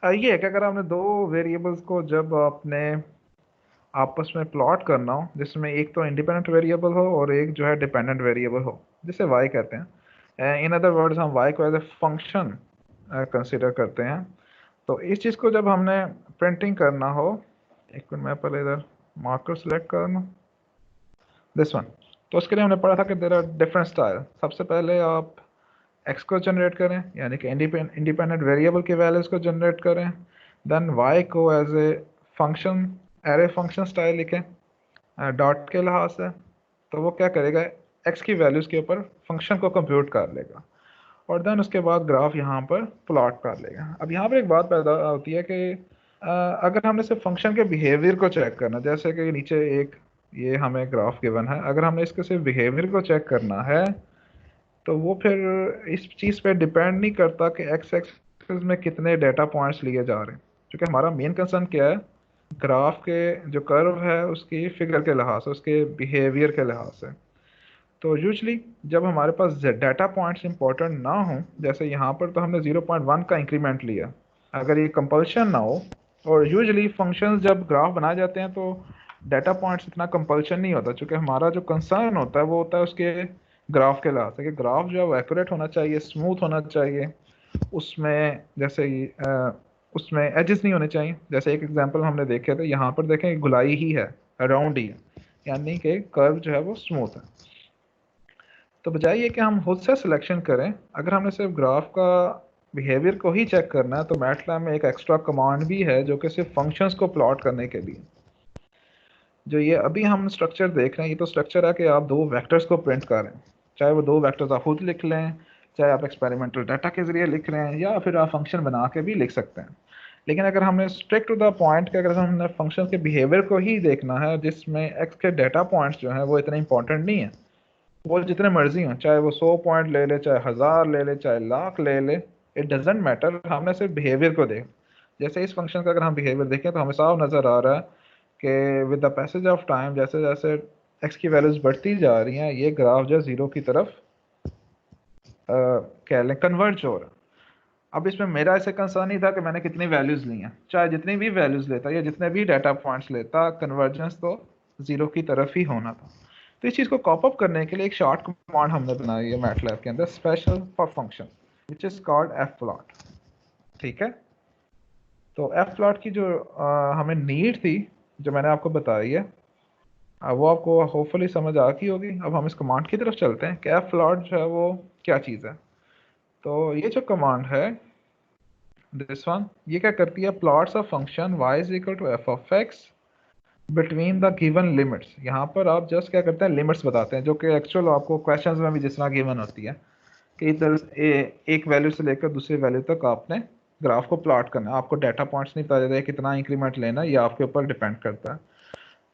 ये है कि अगर आपने दो वेरिएबल्स को जब आपने आपस में प्लॉट करना हो, जिसमें एक तो इंडिपेंडेंट वेरिएबल हो और एक जो है डिपेंडेंट वेरिएबल हो, जिसे वाई कहते हैं। इन अदर वर्ड्स हम वाई को एज ए फंक्शन कंसिडर करते हैं। तो इस चीज़ को जब हमने प्रिंटिंग करना हो, एक मिनट मैं पहले इधर मार्कर सेलेक्ट करना, दिस वन। तो उसके लिए हमने पढ़ा था कि देर आर डिफरेंट स्टाइल। सबसे पहले आप एक्स को जनरेट करें, यानी कि इंडिपेंडेंट वेरिएबल की वैल्यूज को जनरेट करें। देन वाई को as a function, array function style लिखें डॉट के लिहाज से। तो वो क्या करेगा, एक्स की वैल्यूज़ के ऊपर फंक्शन को कंप्यूट कर लेगा और देन उसके बाद ग्राफ यहाँ पर प्लॉट कर लेगा। अब यहाँ पर एक बात पैदा होती है कि अगर हमने सिर्फ फंक्शन के बिहेवियर को चेक करना, जैसे कि नीचे एक ये हमें ग्राफ गिवन है, अगर हमने इसके सिर्फ बिहेवियर को चेक करना है तो वो फिर इस चीज़ पे डिपेंड नहीं करता कि एक्स एक्सिस में कितने डेटा पॉइंट्स लिए जा रहे हैं, क्योंकि हमारा मेन कंसर्न क्या है, ग्राफ के जो कर्व है उसकी फिगर के लिहाज से, उसके बिहेवियर के लिहाज से। तो यूजली जब हमारे पास डाटा पॉइंट्स इंपॉर्टेंट ना हो, जैसे यहाँ पर तो हमने 0.1 का इंक्रीमेंट लिया, अगर ये कंपल्शन ना हो, और यूजली फंक्शंस जब ग्राफ बनाए जाते हैं तो डाटा पॉइंट्स इतना कंपल्शन नहीं होता, क्योंकि हमारा जो कंसर्न होता है वो होता है उसके ग्राफ के लिहाज से कि ग्राफ जो है वो एक्यूरेट होना चाहिए, स्मूथ होना चाहिए, उसमें जैसे उसमें एजेस नहीं होने चाहिए। जैसे एक एग्जांपल हमने देखे थे, यहाँ पर देखें गुलाई ही है, राउंड ही है, यानी कि कर्व जो है वो स्मूथ है। तो बजाय ये कि हम खुद से सिलेक्शन करें, अगर हमने सिर्फ ग्राफ का बिहेवियर को ही चेक करना है तो मैटलैब में एक एक्स्ट्रा कमांड भी है जो कि सिर्फ फंक्शंस को प्लॉट करने के लिए। जो ये अभी हम स्ट्रक्चर देख रहे हैं, ये तो स्ट्रक्चर है कि आप दो वेक्टर्स को प्रिंट करें, चाहे वो दो वेक्टर्स आप खुद लिख लें, चाहे आप एक्सपेरिमेंटल डाटा के जरिए लिख रहे हैं, या फिर आप फंक्शन बना के भी लिख सकते हैं। लेकिन अगर हमने स्ट्रिक्ट टू द पॉइंट के, अगर हमने फंक्शन के बिहेवियर को ही देखना है, जिसमें एक्स के डाटा पॉइंट्स जो हैं वो इतने इंपॉर्टेंट नहीं है, वो जितने मर्जी हों, चाहे वो 100 पॉइंट ले ले, चाहे 1000 ले ले, चाहे लाख ले ले, इट डजेंट मैटर, हमने सिर्फ बिहेवियर को देख। जैसे इस फंक्शन का अगर हम बिहेवियर देखें तो हमें साफ नज़र आ रहा है कि with the passage of time, जैसे जैसे एक्स की वैल्यूज बढ़ती जा रही हैं, ये ग्राफ जो जीरो की तरफ कह लें कन्वर्ज हो रहा है। अब इसमें मेरा ऐसे कंसर्न नहीं था कि मैंने कितनी वैल्यूज ली हैं, चाहे जितनी भी वैल्यूज लेता या जितने भी डाटा पॉइंट्स लेता, कन्वर्जेंस तो जीरो की तरफ ही होना था। तो इस चीज़ को कॉप अप करने के लिए एक शॉर्ट कमांड हमने बनाई है मैटलैब के अंदर, special for function, which is called F plot. ठीक है, तो एफ प्लॉट की जो हमें नीड थी, जो मैंने आपको बताई है, वो आपको होपफुली समझ आ गई होगी। अब हम इस कमांड की तरफ चलते हैं कि एफ प्लॉट जो है वो क्या चीज़ है। तो ये जो कमांड है, दिस वन, ये क्या करती है, plots of function y is equal to f of x between the given limits. यहाँ पर आप जस्ट क्या करते हैं, लिमिट्स बताते हैं, जो कि एक्चुअल आपको क्वेश्चंस में भी जिस तरह गिवन होती है कि इधर एक वैल्यू से लेकर दूसरी वैल्यू तक आपने ग्राफ को प्लॉट करना है। आपको डाटा पॉइंट्स नहीं पता है कितना इंक्रीमेंट लेना है, ये आपके ऊपर डिपेंड करता है।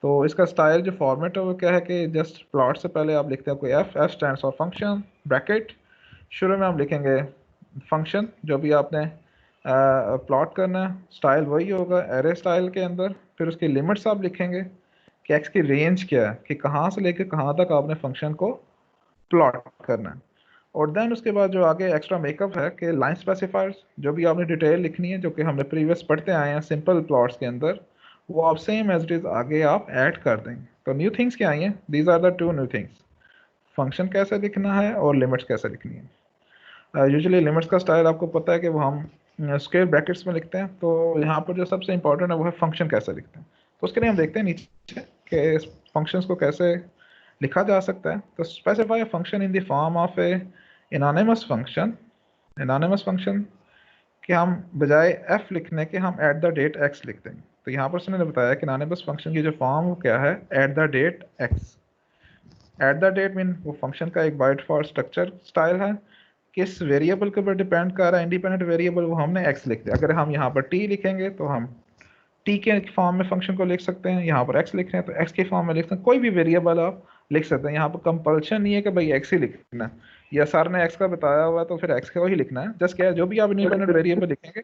तो इसका स्टाइल जो फॉर्मेट है वो क्या है कि जस्ट प्लॉट से पहले आप लिखते हैं कोई F stands for function, bracket, शुरू में हम लिखेंगे फंक्शन जो भी आपने प्लॉट करना है, स्टाइल वही होगा एरे स्टाइल के अंदर। फिर उसकी लिमिट्स आप लिखेंगे कि एक्स की रेंज क्या है, कि कहाँ से लेकर कहाँ तक आपने फंक्शन को प्लॉट करना है। और देन उसके बाद जो आगे एक्स्ट्रा मेकअप है कि लाइन स्पेसिफायर्स, जो भी आपने डिटेल लिखनी है, जो कि हमने प्रीवियस पढ़ते आए हैं सिंपल प्लॉट्स के अंदर, वो आप सेम एज इट इज आगे आप ऐड कर देंगे। तो न्यू थिंग्स क्या आई हैं, these are the two new things, function कैसे लिखना है और लिमिट्स कैसे लिखनी है। यूजुअली लिमिट्स का स्टाइल आपको पता है कि वो हम स्क्वायर ब्रैकेट्स में लिखते हैं। तो यहाँ पर जो सबसे इंपॉर्टेंट है वो है फंक्शन कैसे लिखते हैं। तो उसके लिए हम देखते हैं नीचे कि फंक्शंस को कैसे लिखा जा सकता है। तो specify function in the form of A anonymous function. Anonymous function कि हम बजाय एफ लिखने के हम एट द डेट एक्स लिख देंगे। तो यहाँ पर उसने बताया कि एनोनिमस फंक्शन की जो फॉर्म वो क्या है, at the date x. At the date mean वो फंक्शन का एक बाइट फॉर स्ट्रक्चर स्टाइल है, किस वेरिएबल के ऊपर डिपेंड कर रहा है, इंडिपेंडेंट वेरिएबल, वो हमने एक्स लिख दिया। अगर हम यहाँ पर टी लिखेंगे तो हम टी के फॉर्म में फंक्शन को लिख सकते हैं, यहाँ पर एक्स लिख रहे हैं तो एक्स के फॉर्म में लिख सकते हैं, कोई भी वेरिएबल आप लिख सकते हैं। यहाँ पर कंपल्शन नहीं है कि भाई एक्स ही लिखना है, या सर ने एक्स का बताया हुआ है तो फिर एक्स को ही लिखना है। जस्ट क्या है, जो भी आप इंडिपेंडेंट वेरिएबल लिखेंगे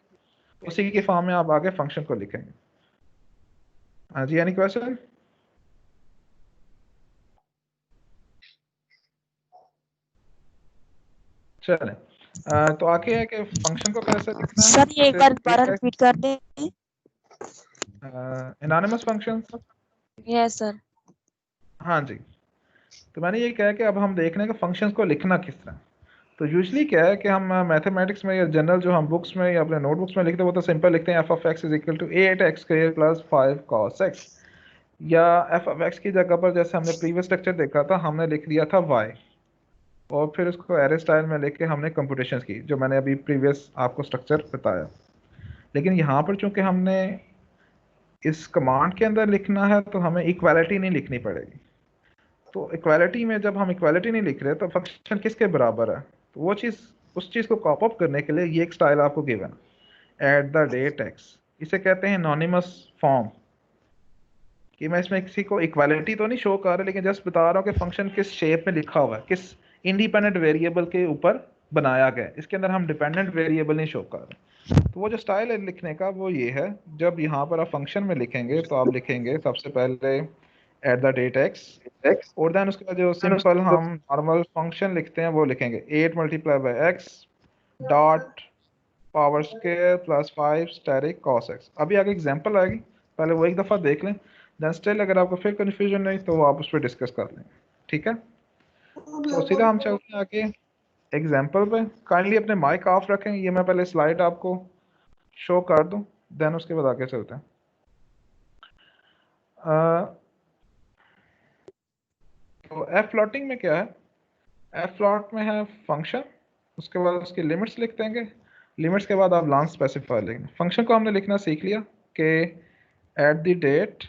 उसी के फॉर्म में आप आगे फंक्शन को लिखेंगे। हाँ जी, एनी क्वेश्चन? चलें, तो आगे है कि फंक्शन को कैसे लिखना है, सर ये एक जैसे बार दोबारा डेट रिपीट कर दें। Anonymous function. Yes sir. हाँ जी, तो मैंने ये कहा कि अब हम देख रहे हैं कि फंक्शंस को लिखना किस तरह। तो यूजली क्या है कि हम मैथमेटिक्स में या जनरल जो हम बुक्स में या अपने नोटबुक्स में लिखते हैं वो तो सिंपल लिखते हैं f of x is equal to 8x² plus 5 cos x, या एफ ऑफ एक्स की जगह पर जैसे हमने प्रीवियस लेक्चर देखा था हमने लिख लिया था y, और फिर उसको एरे स्टाइल में लिख के हमने कंप्यूटेशंस की, जो मैंने अभी प्रीवियस आपको स्ट्रक्चर बताया। लेकिन यहाँ पर चूंकि हमने इस कमांड के अंदर लिखना है तो हमें इक्वालिटी नहीं लिखनी पड़ेगी। तो इक्वालिटी में जब हम इक्वालिटी नहीं लिख रहे तो फंक्शन किसके बराबर है, तो वो चीज़, उस चीज़ को कॉप अप करने के लिए ये एक स्टाइल आपको गिवन है, एट द डेट एक्स। इसे कहते हैं एनोनिमस फॉर्म, कि मैं इसमें किसी को इक्वालिटी तो नहीं शो कर रहा, लेकिन जस्ट बता रहा हूँ कि फंक्शन किस शेप में लिखा हुआ है, किस इंडिपेंडेंट वेरिएबल के ऊपर बनाया गया है। इसके अंदर हम डिपेंडेंट वेरिएबल नहीं शो कर रहे। तो वो जो स्टाइल है लिखने का वो ये है, जब यहाँ पर आप फंक्शन में लिखेंगे तो आप लिखेंगे सबसे पहले एट द डेट एक्स, और देन उसके बाद जो सिंपल हम नॉर्मल फंक्शन लिखते हैं वो लिखेंगे 8 multiply by x dot power square plus 5 asterisk cos x. अभी आगे एग्जांपल आएगी, पहले वो एक दफ़ा देख लें, देन स्टिल अगर आपको फिर कन्फ्यूजन नहीं तो वो आप उस पर डिस्कस कर लेंगे, ठीक है। तो सीधा हम चलते हैं आगे एग्जांपल पे। काइंडली अपने माइक ऑफ रखें, ये मैं पहले स्लाइड आपको शो कर दूं, देन उसके बाद आगे चलते हैं। तो एफ प्लॉटिंग में क्या है, एफ प्लॉट में है फंक्शन, उसके बाद उसकी लिमिट्स लिख देंगे, लिमिट्स के बाद आप लॉन्ग स्पेसिफायर लिखेंगे। फंक्शन को हमने लिखना सीख लिया कि एट द डेट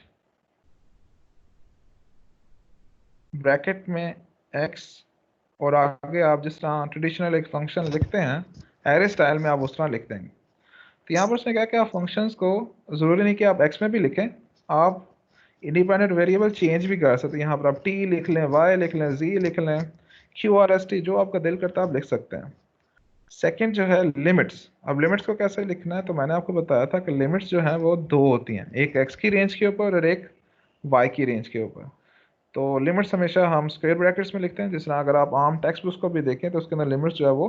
ब्रैकेट में x, और आगे आप जिस तरह ट्रेडिशनल एक फंक्शन लिखते हैं एरे स्टाइल में आप उस तरह लिख देंगे। तो यहाँ पर उसने कहा कि आप फंक्शंस को ज़रूरी नहीं कि आप x में भी लिखें, आप इंडिपेंडेंट वेरिएबल चेंज भी कर सकते हैं। यहाँ पर आप t लिख लें, y लिख लें, z लिख लें, QRST, जो आपका दिल करता है आप लिख सकते हैं। सेकंड जो है लिमिट्स। अब लिमिट्स को कैसे लिखना है, तो मैंने आपको बताया था कि लिमिट्स जो हैं वो दो होती हैं, एक x की रेंज के ऊपर और एक y की रेंज के ऊपर। तो लिमिट्स हमेशा हम स्क्वायर ब्रैकेट्स में लिखते हैं, जिस तरह अगर आप आम टेक्स्ट बुक्स को भी देखें तो उसके अंदर लिमिट्स जो है वो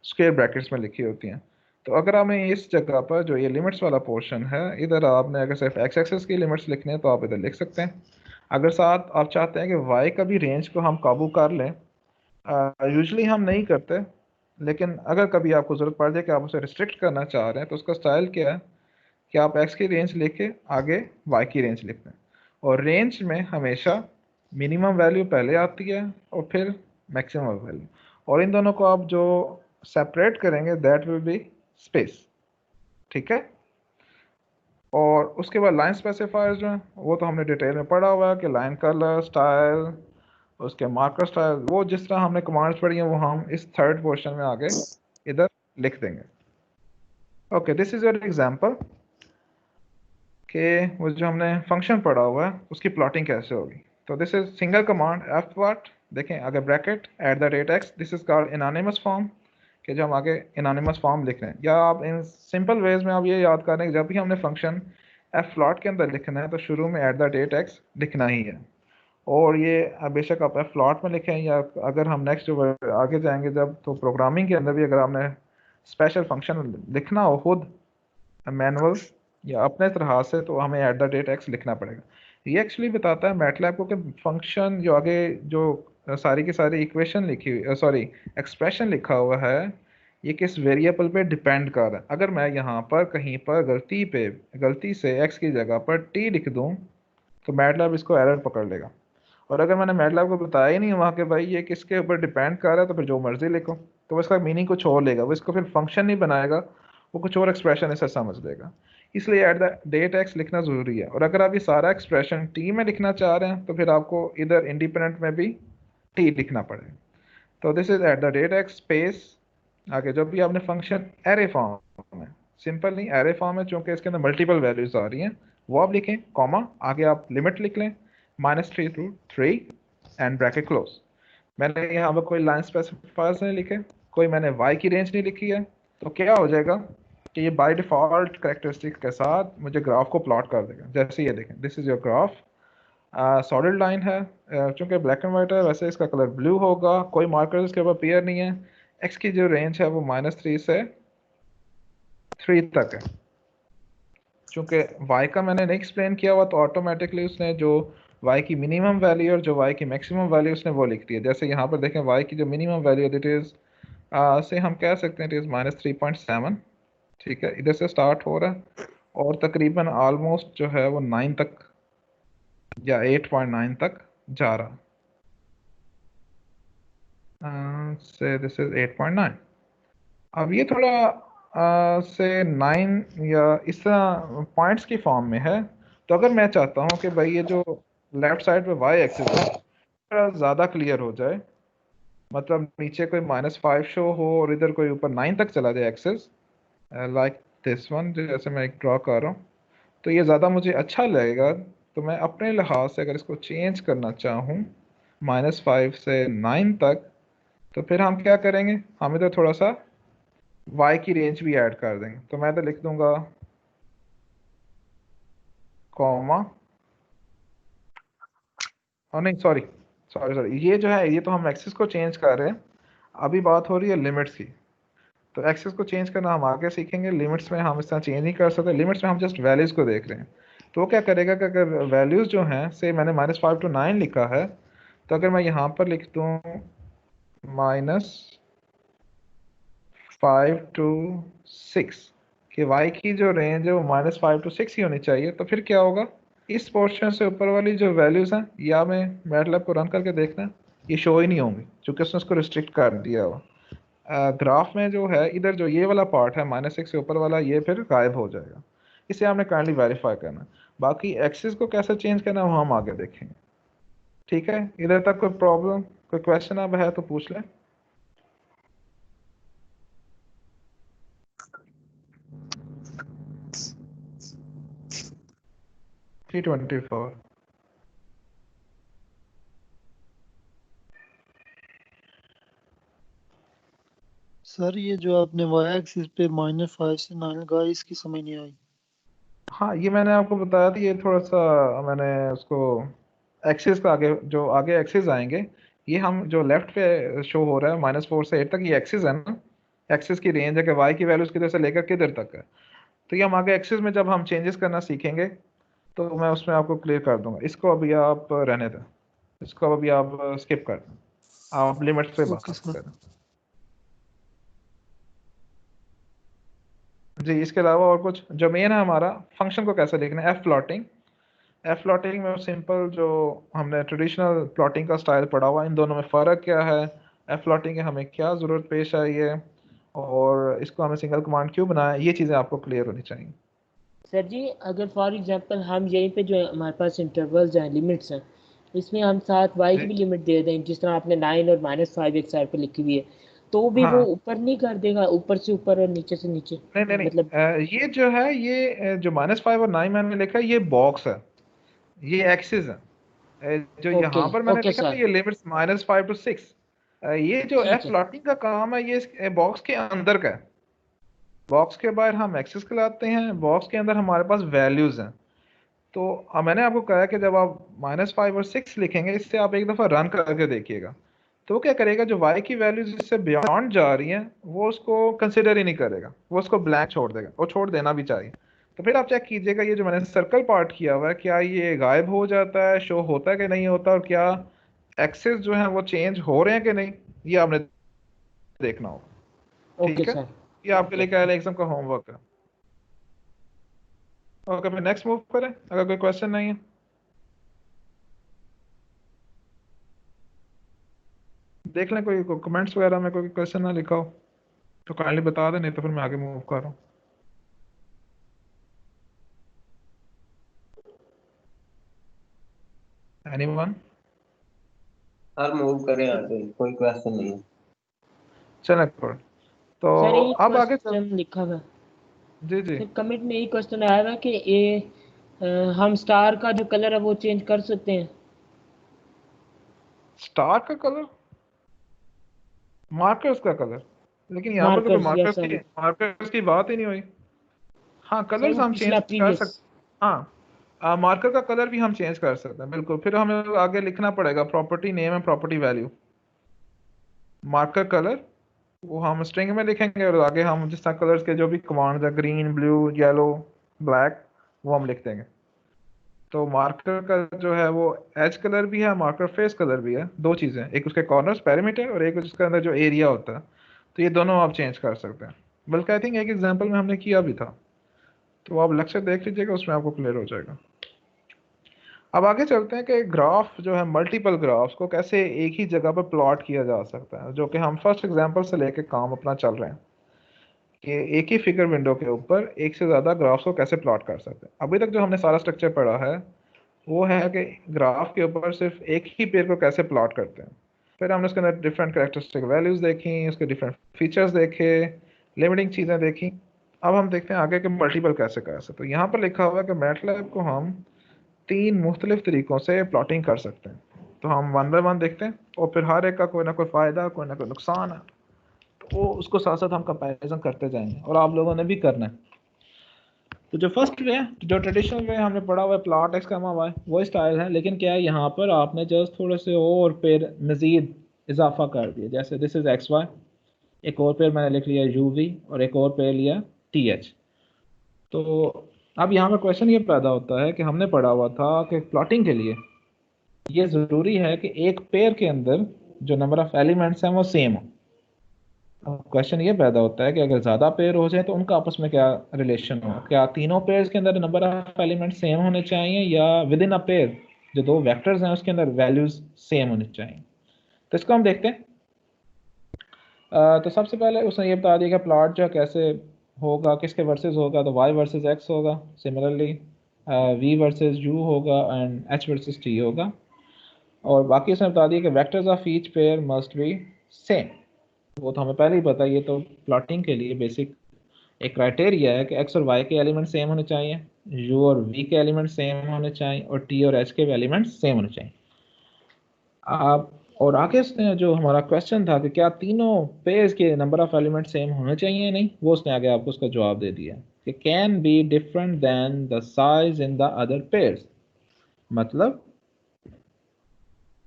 स्क्वायर ब्रैकेट्स में लिखी होती हैं। तो अगर आपने इस जगह पर जो ये लिमिट्स वाला पोर्शन है, इधर आपने अगर सिर्फ एक्स एक्सेस की लिमिट्स लिखने हैं तो आप इधर लिख सकते हैं। अगर साथ आप चाहते हैं कि वाई का भी रेंज को हम काबू कर लें, यूजली हम नहीं करते, लेकिन अगर कभी आपको ज़रूरत पड़ जाए कि आप उसे रिस्ट्रिक्ट करना चाह रहे हैं तो उसका स्टाइल क्या है कि आप एक्स की रेंज लेके आगे वाई की रेंज लिखते हैं, और रेंज में हमेशा मिनिमम वैल्यू पहले आती है और फिर मैक्सिमम वैल्यू, और इन दोनों को आप जो सेपरेट करेंगे दैट विल बी स्पेस, ठीक है। और उसके बाद लाइन स्पेसिफायर जो है वो तो हमने डिटेल में पढ़ा हुआ है कि लाइन कलर स्टाइल, उसके मार्कर स्टाइल, वो जिस तरह हमने कमांड्स पढ़ी हैं वो हम इस थर्ड पोर्शन में आगे इधर लिख देंगे। Okay, this is your example कि वो जो हमने फंक्शन पढ़ा हुआ है उसकी प्लॉटिंग कैसे होगी। तो this is single command F plot, देखें आगे bracket at the rate x, this is called anonymous form, कि जो हम आगे एनोनिमस फॉर्म लिख रहे हैं, या आप इन सिंपल वेज में आप ये याद कर रहे हैं कि जब भी हमने फंक्शन एफ प्लॉट के अंदर लिखना है तो शुरू में एट द डेट एक्स लिखना ही है। और ये बेशक आप एफ प्लॉट में लिखें, या अगर हम नेक्स्ट जो आगे जाएंगे जब, तो प्रोग्रामिंग के अंदर भी अगर आपने स्पेशल फंक्शन लिखना हो खुद मैनुअल या अपने तरह से, तो हमें एट द डेट एक्स लिखना पड़ेगा। ये एक्चुअली बताता है मैटलैब को कि फंक्शन जो आगे जो सारी की सारी इक्वेशन लिखी हुई, सॉरी एक्सप्रेशन लिखा हुआ है, ये किस वेरिएबल पे डिपेंड कर रहा है। अगर मैं यहाँ पर कहीं पर गलती से एक्स की जगह पर टी लिख दूँ तो मैटलैब इसको एरर पकड़ लेगा। और अगर मैंने मैटलैब को बताया ही नहीं वहाँ के भाई ये किसके ऊपर डिपेंड कर रहा है, तो फिर जो मर्जी लिखो, तो वो इसका मीनिंग कुछ और लेगा, वो इसको फिर फंक्शन नहीं बनाएगा, वो कुछ और एक्सप्रेशन ऐसा समझ लेगा। इसलिए एट द डेट एक्स लिखना ज़रूरी है। और अगर आप ये सारा एक्सप्रेशन टी में लिखना चाह रहे हैं तो फिर आपको इधर इंडिपेंडेंट में भी टी लिखना पड़ेगा। तो this is at the date x space, आगे जब भी आपने फंक्शन एरे फॉर्म में, सिंपल नहीं एरे फॉर्म है चूंकि इसके अंदर मल्टीपल वैल्यूज आ रही हैं, वो आप लिखें, कॉमा आगे आप लिमिट लिख लें -3 एंड ब्रैकेट क्लोज। मैंने यहाँ पर कोई लाइन स्पेसिफायर्स नहीं लिखे, कोई मैंने y की रेंज नहीं लिखी है, तो क्या हो जाएगा कि ये बाय डिफ़ॉल्ट करेक्टरिस्टिक के साथ मुझे ग्राफ को प्लॉट कर देगा। जैसे ये देखें, this is your graph, solid line है, चूंकि ब्लैक एंड वाइट है वैसे इसका कलर ब्लू होगा, कोई मार्कर इसके ऊपर अपीयर नहीं है, एक्स की जो रेंज है वो -3 से 3 तक है। चूंकि y का मैंने नहीं एक्सप्लेन किया हुआ तो ऑटोमेटिकली उसने जो y की मिनिमम वैल्यू और जो y की मैक्सिमम वैल्यू उसने वो लिख दी है। जैसे यहाँ पर देखें y की जो मिनिमम वैल्यू इट इज़ से हम कह सकते हैं इट इज़ -3.7। ठीक है, इधर से स्टार्ट हो रहा है और तकरीबन ऑलमोस्ट जो है वो 9 तक या 8.9 तक जा रहा से दिस इज 8.9। अब ये थोड़ा से 9 या इस तरह पॉइंट्स की फॉर्म में है। तो अगर मैं चाहता हूँ कि भाई ये जो लेफ्ट साइड पे वाई एक्सिस है थोड़ा ज़्यादा क्लियर हो जाए, मतलब नीचे कोई -5 शो हो और इधर कोई ऊपर 9 तक चला जाए एक्सिस, लाइक दिस वन जैसे मैं एक ड्रॉ कर रहा हूँ, तो ये ज़्यादा मुझे अच्छा लगेगा। तो मैं अपने लिहाज से अगर इसको चेंज करना चाहूँ -5 से 9 तक, तो फिर हम क्या करेंगे, हम इधर थोड़ा सा y की रेंज भी ऐड कर देंगे। तो मैं तो लिख दूंगा कॉमा, और नहीं सॉरी सॉरी सॉरी, ये जो है ये तो हम एक्सिस को चेंज कर रहे हैं, अभी बात हो रही है लिमिट्स की। तो एक्सिस को चेंज करना हम आगे सीखेंगे, लिमिट्स में हम इस तरह चेंज नहीं कर सकते, लिमिट्स में हम जस्ट वैल्यूज़ को देख रहे हैं। तो वो क्या करेगा कि अगर वैल्यूज़ जो हैं से मैंने -5 to 9 लिखा है, तो अगर मैं यहाँ पर लिख दूँ -5 to 6 कि y की जो रेंज है वो -5 to 6 ही होनी चाहिए, तो फिर क्या होगा, इस पोर्शन से ऊपर वाली जो वैल्यूज़ हैं या मैं मैटलैब को रन करके देखना, ये शो ही नहीं होंगी क्योंकि उसने उसको रिस्ट्रिक्ट कर दिया हुआ। ग्राफ में जो है इधर जो ये वाला पार्ट है -6 से ऊपर वाला, ये फिर गायब हो जाएगा। इसे हमने काइंडली वेरीफाई करना है। बाकी एक्सिस को कैसे चेंज करना है वो हम आगे देखेंगे। ठीक है, इधर तक कोई प्रॉब्लम, कोई क्वेश्चन अब है तो पूछ लें। T24। सर ये जो आपने वाई एक्सिस पे -5 से 9 लगाया इसकी समझ नहीं आई। हाँ, ये मैंने आपको बताया था, ये थोड़ा सा मैंने उसको एक्सिस का आगे जो आगे एक्सिस आएंगे, ये हम जो लेफ्ट पे शो हो रहा है -4 से 8 तक, ये एक्सिस है ना, एक्सिस की रेंज है कि वाई की वैल्यूज किधर से लेकर किधर तक है। तो ये हम आगे एक्सिस में जब हम चेंजेस करना सीखेंगे तो मैं उसमें आपको क्लियर कर दूंगा। इसको अभी आप रहने दें, इसको अभी आप स्किप कर दें, आप लिमिट्स पे ओके बात सर। करें। जी, इसके अलावा और कुछ जो मेन है हमारा फंक्शन को कैसे लिखना है, एफ प्लॉटिंग में सिंपल जो हमने ट्रेडिशनल प्लॉटिंग का स्टाइल पढ़ा हुआ, इन दोनों में फ़र्क क्या है, एफ प्लॉटिंग की हमें क्या ज़रूरत पेश आई है और इसको हमें सिंगल कमांड क्यों बनाया, ये चीज़ें आपको क्लियर होनी चाहिए। सर जी अगर फॉर एग्जांपल हम यहीं पे जो हमारे पास इंटरवल्स हैं, लिमिट्स हैं, इसमें हम साथ वाई जी, की भी लिमिट दे दें, जिस तरह आपने 9 और -5 एक साइड पे लिखी हुई है, तो भी वो हाँ, ऊपर नहीं कर देगा, ऊपर से ऊपर और नीचे से नीचे, नहीं नहीं नहीं, मतलब। ये जो है ये जो -5 और 9 मैंने लिखा है ये बॉक्स है, ये एक्सिस है। जो ओके, यहाँ पर मैंने ओके लिखा ना सर। ये लिमिट्स -5 to 6, ये जो ठीक एफ है। प्लॉटिंग का काम है ये इस बॉक्स के अंदर का है। बॉक्स के बाहर हम एक्सेस लाते हैं, बॉक्स के अंदर हमारे पास वैल्यूज हैं। तो मैंने आपको कहा कि जब आप -5 और 6 लिखेंगे, इससे आप एक दफ़ा रन करके देखिएगा, तो वो क्या करेगा, जो y की वैल्यूज इससे बियॉन्ड जा रही हैं वो उसको कंसिडर ही नहीं करेगा, वो उसको ब्लैंक छोड़ देगा, वो छोड़ देना भी चाहिए। तो फिर आप चेक कीजिएगा ये जो मैंने सर्कल पार्ट किया हुआ है, क्या ये गायब हो जाता है, शो होता है कि नहीं होता, और क्या एक्सेस जो है वो चेंज हो रहे हैं कि नहीं, ये आपने देखना होगा। ओके ठीक है, सर। ये आपके ओके। लिए क्या एग्जाम का होमवर्क है। ओके, फिर नेक्स्ट मूव करें अगर कोई क्वेश्चन नहीं है। देख लें कोई कमेंट्स वगैरह में कोई क्वेश्चन ना लिखा हो तो काइंडली बता दें, नहीं तो फिर मैं आगे मूव कर रहा हूँ। एनीवन? सर मूव करें आगे, कोई क्वेश्चन नहीं है। चलें कोई, तो सर एक अब आगे चल। क्वेश्चन लिखा हुआ है, जी जी। सर कमेंट में एक क्वेश्चन आया हुआ है कि ये हम स्टार का जो कलर है वो चेंज कर सकते हैं। स्टार का कलर, मार्कर्स का कलर, लेकिन यहाँ पर तो कोई मार्कर्स, यस सर। मार्कर्स की बात ही नहीं हुई। हाँ, सर कलर्स वो हम पिछला चेंज कर प्रीवियस। सकते। हाँ, मार्कर का कलर भी हम चेंज कर सकते हैं बिल्कुल। फिर हमें आगे लिखना पड़ेगा property name and property value, marker colour वो हम स्ट्रिंग में लिखेंगे और आगे हम जिस तरह कलर्स के जो भी कमांड है, ग्रीन, ब्लू, येलो, ब्लैक, वो हम लिख देंगे। तो मार्कर का जो है वो एज कलर भी है, मार्कर फेस कलर भी है, दो चीज़ें, एक उसके कॉर्नर्स पेरीमीटर और एक उसके अंदर जो एरिया होता है। तो ये दोनों आप चेंज कर सकते हैं, बल्कि आई थिंक एक एग्जांपल में हमने किया भी था, तो आप लेक्चर देख लीजिएगा, उसमें आपको क्लियर हो जाएगा। अब आगे चलते हैं कि ग्राफ जो है, मल्टीपल ग्राफ्स को कैसे एक ही जगह पर प्लॉट किया जा सकता है, जो कि हम फर्स्ट एग्जांपल से लेके काम अपना चल रहे हैं कि एक ही फिगर विंडो के ऊपर एक से ज़्यादा ग्राफ्स को कैसे प्लॉट कर सकते हैं। अभी तक जो हमने सारा स्ट्रक्चर पढ़ा है वो है कि ग्राफ के ऊपर सिर्फ एक ही पेयर को कैसे प्लॉट करते हैं, फिर हमने उसके अंदर डिफरेंट कैरेक्टरिस्टिक वैल्यूज़ देखी, उसके डिफरेंट फीचर्स देखे, लिमिटिंग चीज़ें देखी। अब हम देखते हैं आगे कि मल्टीपल कैसे कर सकते हैं। तो यहाँ पर लिखा हुआ है कि मैटलैब को हम 3 मुख्तलिफ तरीकों से प्लॉटिंग कर सकते हैं। तो हम वन बाय वन देखते हैं और फिर हर एक का कोई ना कोई फ़ायदा, कोई ना कोई नुकसान है, तो वो उसको साथ साथ हम कंपैरिजन करते जाएंगे और आप लोगों ने भी करना है। तो जो फर्स्ट वे है, जो ट्रेडिशनल वे हमने पढ़ा हुआ है, प्लॉट एक्स कमा वाई, वो स्टाइल है, लेकिन क्या है यहाँ पर आपने जस्ट थोड़े से और पेयर मज़ीद इजाफा कर दिया। जैसे दिस इज़ एक्स वाई, एक और पेयर मैंने लिख लिया यू वी, और एक और पेयर लिया टी एच। तो अब यहाँ पर क्वेश्चन ये पैदा होता है कि हमने पढ़ा हुआ था कि प्लॉटिंग के लिए ये ज़रूरी है कि एक पेयर के अंदर जो नंबर ऑफ एलिमेंट्स हैं वो सेम हो। अब क्वेश्चन ये पैदा होता है कि अगर ज़्यादा पेयर हो जाए तो उनका आपस में क्या रिलेशन हो, क्या तीनों पेयर्स के अंदर नंबर ऑफ एलिमेंट सेम होने चाहिए या विद इन अ पेयर जो दो वेक्टर्स हैं उसके अंदर वैल्यूज सेम होनी चाहिए। तो इसको हम देखते हैं। तो सबसे पहले उसने ये बता दिया कि प्लॉट जो कैसे होगा, किसके वर्सेस होगा, तो y वर्सेस x होगा, सिमिलरली v वर्सेस u होगा एंड h वर्सेस t होगा, और बाकी उसने बता दिया कि vectors of each pair must be same. वो तो हमें पहले ही पता है, ये तो प्लॉटिंग के लिए बेसिक एक क्राइटेरिया है कि x और y के एलिमेंट सेम होने चाहिए, u और v के एलिमेंट सेम होने चाहिए, और t और h के एलिमेंट सेम होने चाहिए। आप और आगे उसने जो हमारा क्वेश्चन था कि क्या तीनों पेयर्स के नंबर ऑफ एलिमेंट सेम होने चाहिए या नहीं, वो उसने आगे आपको उसका जवाब दे दिया कि can be different than the size in the other pairs. मतलब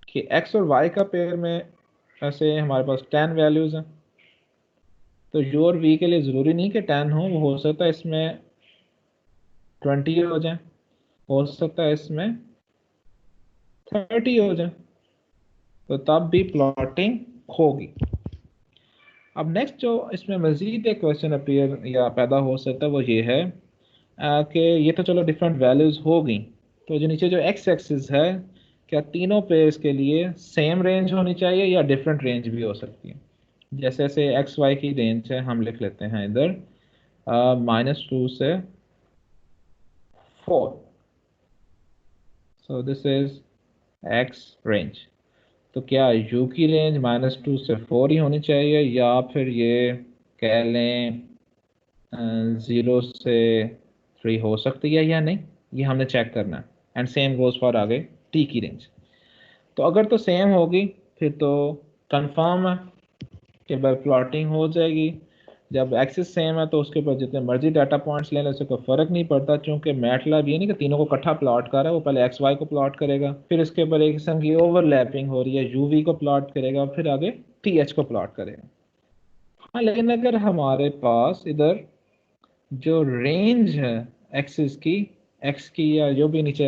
कि x और y का पेयर में ऐसे हमारे पास 10 वैल्यूज हैं, तो u और v के लिए ज़रूरी नहीं कि 10 हो, वो हो सकता है इसमें 20 हो जाए, हो सकता है इसमें 30 हो जाए, तो तब भी प्लॉटिंग होगी। अब नेक्स्ट जो इसमें मज़ीद एक क्वेश्चन अपीयर या पैदा हो सकता है वो ये है कि ये तो चलो डिफरेंट वैल्यूज़ हो गई, तो जो नीचे जो एक्स एक्सिस है, क्या तीनों पेयर्स के लिए सेम रेंज होनी चाहिए या डिफरेंट रेंज भी हो सकती है। जैसे जैसे एक्स वाई की रेंज है, हम लिख लेते हैं इधर -2 से 4, so this is x range. तो क्या u की रेंज -2 से 4 ही होनी चाहिए, या फिर ये कह लें 0 से 3 हो सकती है या नहीं, ये हमने चेक करना है। एंड सेम गोज फॉर आगे t की रेंज। तो अगर तो सेम होगी फिर तो कंफर्म है कि भाई प्लॉटिंग हो जाएगी। जब एक्सिस सेम है तो उसके ऊपर जितने मर्जी डाटा पॉइंट्स ले लें, उससे कोई फ़र्क नहीं पड़ता, क्योंकि मैटलैब ये नहीं कि तीनों को इकट्ठा प्लॉट कर रहा है, वो पहले एक्स वाई को प्लॉट करेगा, फिर इसके ऊपर एक किस्म की ओवरलैपिंग हो रही है, यू वी को प्लॉट करेगा, फिर आगे टी एच को प्लॉट करेगा। हाँ, लेकिन अगर हमारे पास इधर जो रेंज है एक्सिस की, एक्स की या जो भी नीचे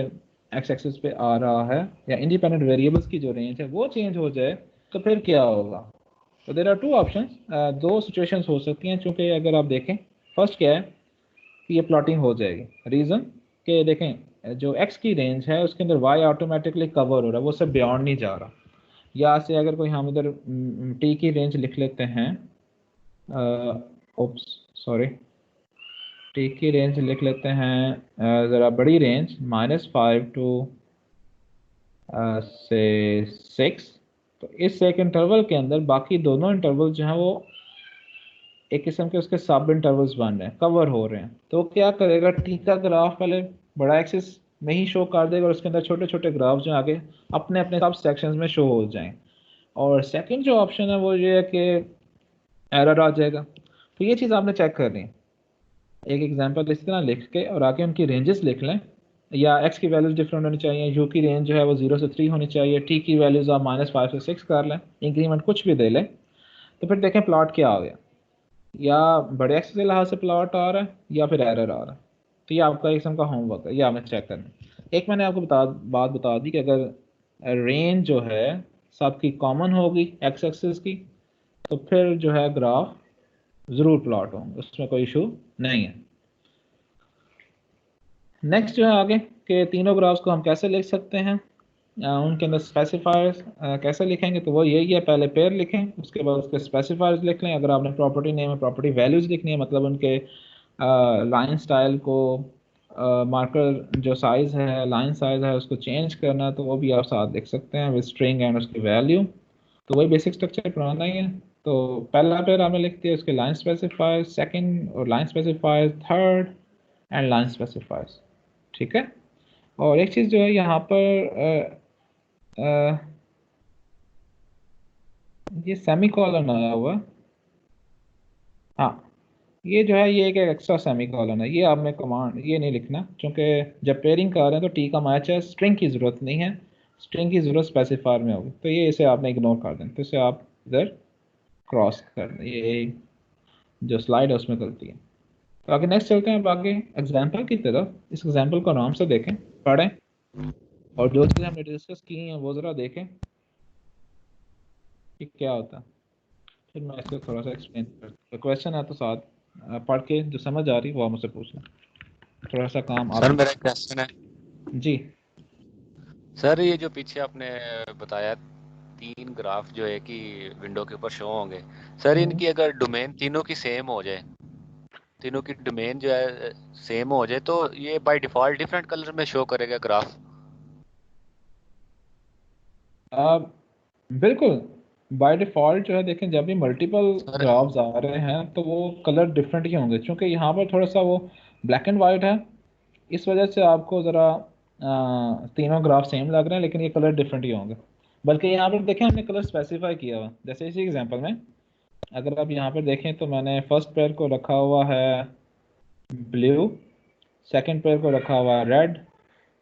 एक्स एक्सिस पे आ रहा है, या इंडिपेंडेंट वेरिएबल्स की जो रेंज है वो चेंज हो जाए, तो फिर क्या होगा। तो देर आर टू ऑप्शन, दो सिचुएशंस हो सकती हैं। चूंकि अगर आप देखें, फर्स्ट क्या है कि ये प्लॉटिंग हो जाएगी। रीज़न कि देखें जो x की रेंज है उसके अंदर y ऑटोमेटिकली कवर हो रहा है, वो उससे बियॉन्ड नहीं जा रहा। या से अगर कोई हम इधर t की रेंज लिख लेते हैं, ओप्स सॉरी, t की रेंज लिख लेते हैं ज़रा बड़ी रेंज, -5 टू से 6। तो इस एक इंटरवल के अंदर बाकी दोनों इंटरवल जो हैं वो एक किस्म के उसके सब इंटरवल्स बन रहे हैं, कवर हो रहे हैं। तो क्या करेगा, टी का ग्राफ पहले बड़ा एक्सिस में ही शो कर देगा और उसके अंदर छोटे छोटे ग्राफ जो आगे अपने अपने सब सेक्शंस में शो हो जाएं। और सेकंड जो ऑप्शन है वो ये है कि एरर आ जाएगा। तो ये चीज़ आपने चेक करनी है। एक एग्जांपल इसी तरह लिख के और आगे उनकी रेंजेस लिख लें, या एक्स की वैल्यूज डिफरेंट होनी चाहिए, यू की रेंज जो है वो 0 से 3 होनी चाहिए, टी की वैल्यूज आप -5 से 6 कर लें, इंक्रीमेंट कुछ भी दे लें। तो फिर देखें प्लॉट क्या आ गया, या बड़े अक्षर के लिहाज से प्लॉट आ रहा है या फिर एरर आ रहा है। तो ये आपका एक किस्म का होमवर्क है, ये आपने चेक करना है। एक मैंने आपको बात बता दी कि अगर रेंज जो है सबकी कॉमन होगी एक्स एक्सिस की, तो फिर जो है ग्राफ ज़रूर प्लॉट होंगे, उसमें कोई इशू नहीं है। नेक्स्ट जो है आगे के तीनों ग्राफ्स को हम कैसे लिख सकते हैं, उनके अंदर स्पेसिफायर्स कैसे लिखेंगे, तो वो यही है, पहले पेयर लिखें, उसके बाद उसके स्पेसिफायर्स लिख लें। अगर आपने प्रॉपर्टी नेम है प्रॉपर्टी वैल्यूज़ लिखनी है, मतलब उनके लाइन स्टाइल को, मार्कर जो साइज़ है लाइन साइज़ है उसको चेंज करना है, तो वो भी आप साथ लिख सकते हैं विद स्ट्रिंग एंड उसकी वैल्यू। तो वही बेसिक स्ट्रक्चर पुराना ही है। तो पहला पेयर आपने लिख दिया, उसके लाइन स्पेसिफायर, सेकंड और line specifier, third and line specifiers, ठीक है। और एक चीज़ जो है यहाँ पर ये सेमी कॉलन आया हुआ है, हाँ ये जो है ये एक एक्स्ट्रा सेमी कॉलन है, ये आपने कमांड ये नहीं लिखना, क्योंकि जब पेयरिंग कर रहे हैं तो टी का मैच है, स्ट्रिंग की ज़रूरत नहीं है, स्ट्रिंग की ज़रूरत स्पेसिफायर में होगी, तो ये इसे आपने इग्नोर कर दें, तो इसे आप इधर क्रॉस कर दें, ये जो स्लाइड है उसमें गलती है। तो आगे नेक्स्ट चलते हैं आगे एग्जाम्पल की तरफ। इस एग्जाम्पल को आराम से देखें, पढ़ें, और जो चीज़ें हमने डिस्कस की हैं वो ज़रा देखें कि क्या होता है, फिर मैं इसको थोड़ा सा एक्सप्लेन करता। क्वेश्चन है तो साथ पढ़ के जो समझ आ रही वो आप मुझसे पूछना, थोड़ा सा काम आप। सर मेरा क्वेश्चन है, जी सर ये जो पीछे आपने बताया 3 ग्राफ जो है कि विंडो के ऊपर शो होंगे, सर इनकी अगर डोमेन तीनों की सेम हो जाए, तीनों की डोमेन जो है सेम हो जाए, तो ये बाय डिफॉल्ट डिफरेंट कलर में शो करेगा ग्राफ? बिल्कुल, बाय डिफ़ॉल्ट जो है देखें, जब भी मल्टीपल सर ग्राफ्स आ रहे हैं तो वो कलर डिफरेंट ही होंगे, क्योंकि यहाँ पर थोड़ा सा वो ब्लैक एंड वाइट है, इस वजह से आपको ज़रा तीनों ग्राफ सेम लग रहे हैं, लेकिन ये कलर डिफरेंट ही होंगे। बल्कि यहाँ पर देखें हमने कलर स्पेसिफाई किया हुआ, जैसे इसी एग्जांपल में अगर आप यहाँ पर देखें तो मैंने फर्स्ट पेयर को रखा हुआ है ब्लू, सेकंड पेयर को रखा हुआ है रेड,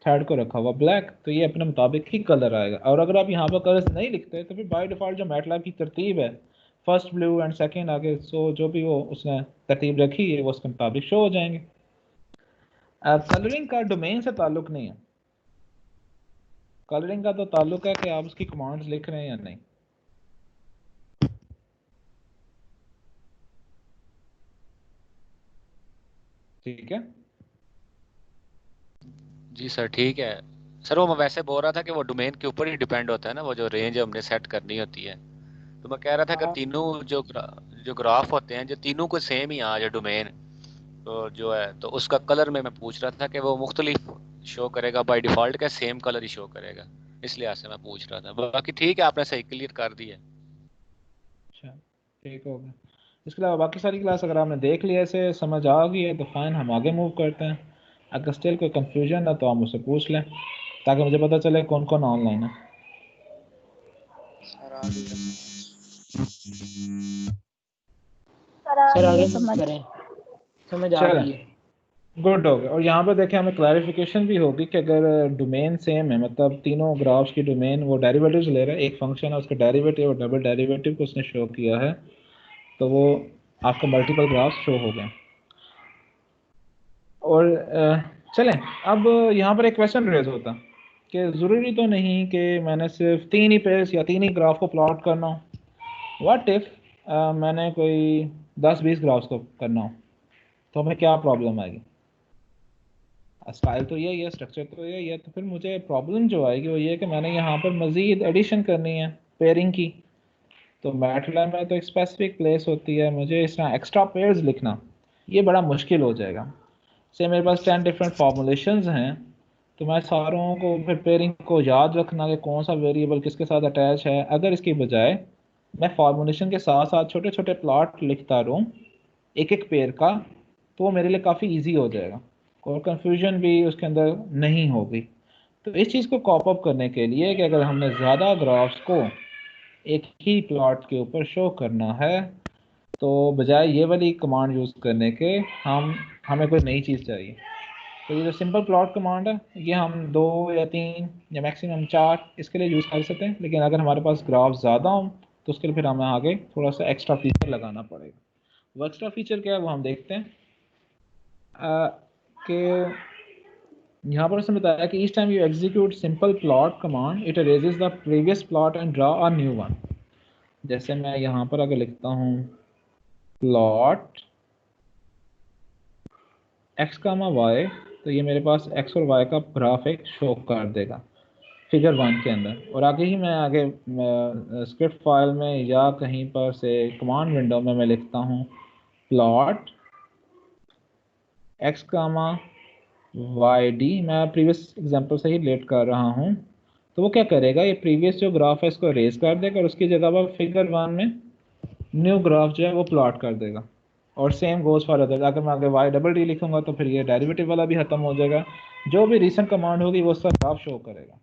थर्ड को रखा हुआ ब्लैक, तो ये अपने मुताबिक ही कलर आएगा। और अगर आप यहाँ पर कलर्स नहीं लिखते तो फिर बाय डिफ़ॉल्ट जो मैटलैब की तरतीब है, फर्स्ट ब्लू एंड सेकंड आगे, सो जो भी वो उसने तरतीब रखी है वो उसके मुताबिक शो हो जाएंगे। कलरिंग का डोमेन से ताल्लुक नहीं है, कलरिंग का तो ताल्लुक है कि आप उसकी कमांड्स लिख रहे हैं या नहीं, ठीक है। जी सर ठीक है। सर वो मैं वैसे बोल रहा था कि वो डोमेन के ऊपर ही डिपेंड होता है ना, वो जो रेंज हमने सेट करनी होती है। तो मैं कह रहा था अगर तीनों जो ग्राफ होते हैं, जो तीनों को सेम ही आ जाए डोमेन, तो जो है तो उसका कलर में मैं पूछ रहा था कि वो मुख्तलिफ शो करेगा बाय डिफॉल्ट का सेम कलर ही शो करेगा, इसलिए से मैं पूछ रहा था। बाकी ठीक है, आपने सही क्लियर कर दिया। अच्छा ठीक हो गया। इसके अलावा बाकी सारी क्लास अगर आपने देख लिया, ऐसे समझ आ गई है तो फाइन, हम आगे मूव करते हैं। अगर स्टिल कोई कंफ्यूजन है तो आप मुझसे पूछ लें, ताकि मुझे पता चले कौन कौन ऑनलाइन है। सर आगे मूव करें, समझ आ चलें, गई है। गुड हो गया। और यहाँ पर देखें हमें क्लैरिफिकेशन भी होगी कि अगर डोमेन सेम है, मतलब तीनों ग्राफ्स की डोमेन वो डेरिवेटिव्स ले रहे हैं, एक फंक्शन है उसका डेरिवेटिव और डबल डेरिवेटिव को उसने शो किया है, तो वो आपको मल्टीपल ग्राफ्स शो हो गए। और चलें, अब यहाँ पर एक क्वेश्चन रेज होता कि ज़रूरी तो नहीं कि मैंने सिर्फ 3 ही पेज या 3 ही ग्राफ को प्लॉट करना हो। व्हाट इफ़ मैंने कोई 10-20 ग्राफ्स को करना हो, तो हमें क्या प्रॉब्लम आएगी? स्टाइल तो यही है, स्ट्रक्चर तो यही है, तो फिर मुझे प्रॉब्लम जो आएगी वो ये है कि मैंने यहाँ पर मज़ीद एडिशन करनी है पेयरिंग की। तो मैटलैब में तो एक स्पेसिफिक प्लेस होती है, मुझे इस तरह एक्स्ट्रा पेयर्स लिखना ये बड़ा मुश्किल हो जाएगा। से मेरे पास 10 डिफरेंट फॉर्मुलेशंस हैं, तो मैं सारों को फिर पेयरिंग को याद रखना कि कौन सा वेरिएबल किसके साथ अटैच है, अगर इसकी बजाय मैं फॉर्मुलेशन के साथ साथ छोटे छोटे प्लॉट लिखता रहूँ एक एक पेयर का, तो वो मेरे लिए काफ़ी इजी हो जाएगा और कंफ्यूजन भी उसके अंदर नहीं होगी। तो इस चीज़ को कॉप अप करने के लिए कि अगर हमने ज़्यादा ग्राफ्स को एक ही प्लॉट के ऊपर शो करना है, तो बजाय ये वाली कमांड यूज़ करने के हमें कोई नई चीज़ चाहिए। तो ये जो सिंपल प्लॉट कमांड है ये हम 2 या 3 या मैक्सिमम 4 इसके लिए यूज़ कर सकते हैं, लेकिन अगर हमारे पास ग्राफ ज़्यादा हों तो उसके लिए फिर हमें आगे थोड़ा सा एक्स्ट्रा फीचर लगाना पड़ेगा। वो एक्स्ट्रा फीचर क्या है वो हम देखते हैं कि यहाँ पर उसने बताया कि each time you execute simple plot command it erases the previous plot and draw a new one. जैसे मैं यहाँ पर अगर लिखता हूँ प्लॉट एक्स कामा वाई, तो ये मेरे पास एक्स और वाई का ग्राफ एक शो कर देगा फिगर 1 के अंदर। और आगे ही मैं आगे स्क्रिप्ट फाइल में या कहीं पर से कमांड विंडो में मैं लिखता हूँ plot x comma y D, मैं प्रीवियस एग्जांपल से ही रिलेट कर रहा हूँ। तो वो क्या करेगा, ये प्रीवियस जो ग्राफ है इसको रेज कर देगा और उसकी जगह पर फिगर 1 में न्यू ग्राफ जो है वो प्लॉट कर देगा। और सेम गोज फॉर अदर, अगर मैं आगे वाई डबल डी लिखूंगा तो फिर ये डेरिवेटिव वाला भी खत्म हो जाएगा, जो भी रीसेंट कमांड होगी वो उसका ग्राफ शो करेगा।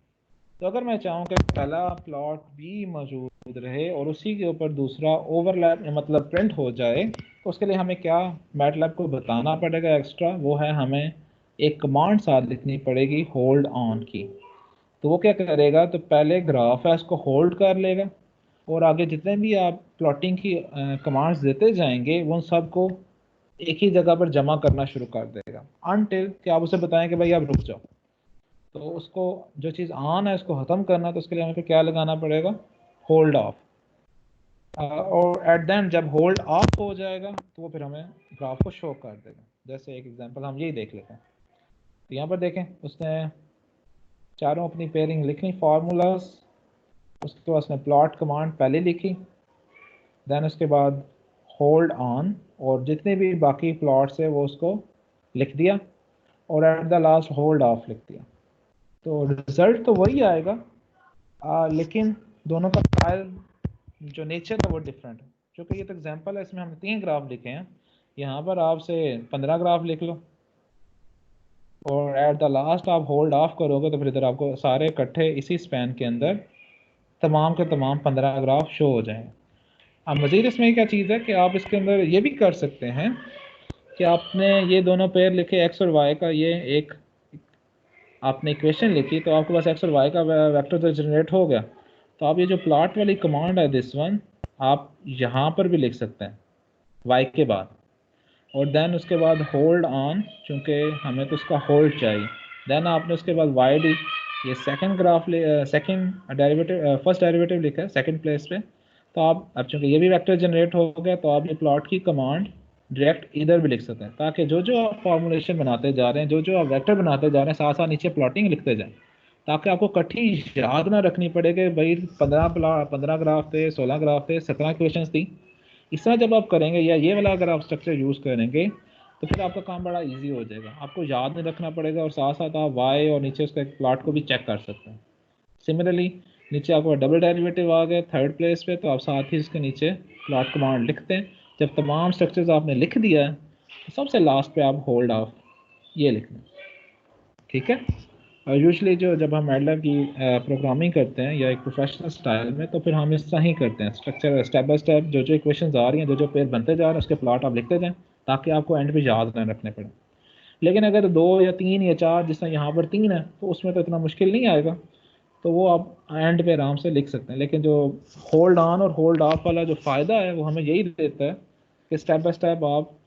तो अगर मैं चाहूँ कि पहला प्लॉट भी मौजूद रहे और उसी के ऊपर दूसरा ओवरलैप मतलब प्रिंट हो जाए, तो उसके लिए हमें क्या मैटलैब को बताना पड़ेगा एक्स्ट्रा, वो है हमें एक कमांड साथ लिखनी पड़ेगी होल्ड ऑन की। तो वो क्या करेगा, तो पहले ग्राफ है उसको होल्ड कर लेगा और आगे जितने भी आप प्लॉटिंग की कमांड्स देते जाएंगे वो उन सबको एक ही जगह पर जमा करना शुरू कर देगा अनटिल कि आप उसे बताएं कि भाई आप रुक जाओ। तो उसको जो चीज़ ऑन है उसको ख़त्म करना है, तो उसके लिए हमें क्या लगाना पड़ेगा, होल्ड ऑफ। और एट देन जब होल्ड ऑफ हो जाएगा तो वो फिर हमें ग्राफ को शो कर देगा। जैसे एक एग्जांपल हम यही देख लेते हैं। तो यहाँ पर देखें उसने चारों अपनी पेयरिंग लिखी फार्मूलाज, उसके बाद उसने प्लॉट कमांड पहले लिखी, देन उसके बाद होल्ड ऑन और जितने भी बाकी प्लॉट्स है वो उसको लिख दिया और at the last hold of लिख दिया। तो रिजल्ट तो वही आएगा, लेकिन दोनों का फाइल जो नेचर है वो डिफरेंट है। क्योंकि ये तो एग्जांपल है, इसमें हमने 3 ग्राफ लिखे हैं, यहाँ पर आपसे 15 ग्राफ लिख लो और एट द लास्ट आप होल्ड ऑफ करोगे तो फिर इधर आपको सारे इकट्ठे इसी स्पैन के अंदर तमाम के तमाम 15 ग्राफ शो हो जाएंगे। अब मज़ीद इसमें क्या चीज़ है कि आप इसके अंदर ये भी कर सकते हैं कि आपने ये दोनों पेयर लिखे एक्स और वाई का, ये एक आपने इक्वेशन लिखी तो आपके पास एक्स और वाई का वेक्टर तो जनरेट हो गया। तो आप ये जो प्लॉट वाली कमांड है दिस वन आप यहाँ पर भी लिख सकते हैं वाई के बाद, और देन उसके बाद होल्ड ऑन, चूँकि हमें तो उसका होल्ड चाहिए। देन आपने उसके बाद वाई डी, ये second graph second derivative first derivative लिखा है सेकंड प्लेस पे। तो आप अब चूँकि ये भी वेक्टर जनरेट हो गया तो आप ये प्लॉट की कमांड डायरेक्ट इधर भी लिख सकते हैं, ताकि जो जो आप फॉर्मुलेशन बनाते जा रहे हैं, जो जो आप वेक्टर बनाते जा रहे हैं, साथ साथ नीचे प्लॉटिंग लिखते जाएं, ताकि आपको कट्ठी याद ना रखनी पड़े कि भाई 15 ग्राफ थे, 16 ग्राफ थे, 17 क्वेश्चंस थी। इस तरह जब आप करेंगे या ये वाला अगर आप स्ट्रक्चर यूज़ करेंगे तो फिर आपका काम बड़ा इजी हो जाएगा, आपको याद नहीं रखना पड़ेगा और साथ साथ आप वाई और नीचे उसका प्लॉट को भी चेक कर सकते हैं। सिमिलरली नीचे आपको डबल डेरिवेटिव आ गया थर्ड प्लेस पे, तो आप साथ ही इसके नीचे प्लॉट कमांड लिखते हैं। जब तमाम स्ट्रक्चर्स आपने लिख दिया है तो सबसे लास्ट पे आप होल्ड ऑफ ये लिखना, ठीक है। और यूजुअली जो जब हम मैटलैब की प्रोग्रामिंग करते हैं या एक प्रोफेशनल स्टाइल में तो फिर हम इस तरह ही करते हैं, स्ट्रक्चर स्टेप बाय स्टेप जो जो इक्वेशंस आ रही हैं, जो जो पेयर बनते जा रहे हैं उसके प्लॉट आप लिखते जाएं ताकि आपको एंड पे याद न रखने पड़े। लेकिन अगर 2 या 3 या 4 जिस तरह यहाँ पर 3 है तो उसमें तो इतना मुश्किल नहीं आएगा, तो वो आप एंड पे आराम से लिख सकते हैं। लेकिन जो होल्ड ऑन और होल्ड ऑफ वाला जो फ़ायदा है वो हमें यही देता है कि स्टेप बाय स्टेप आप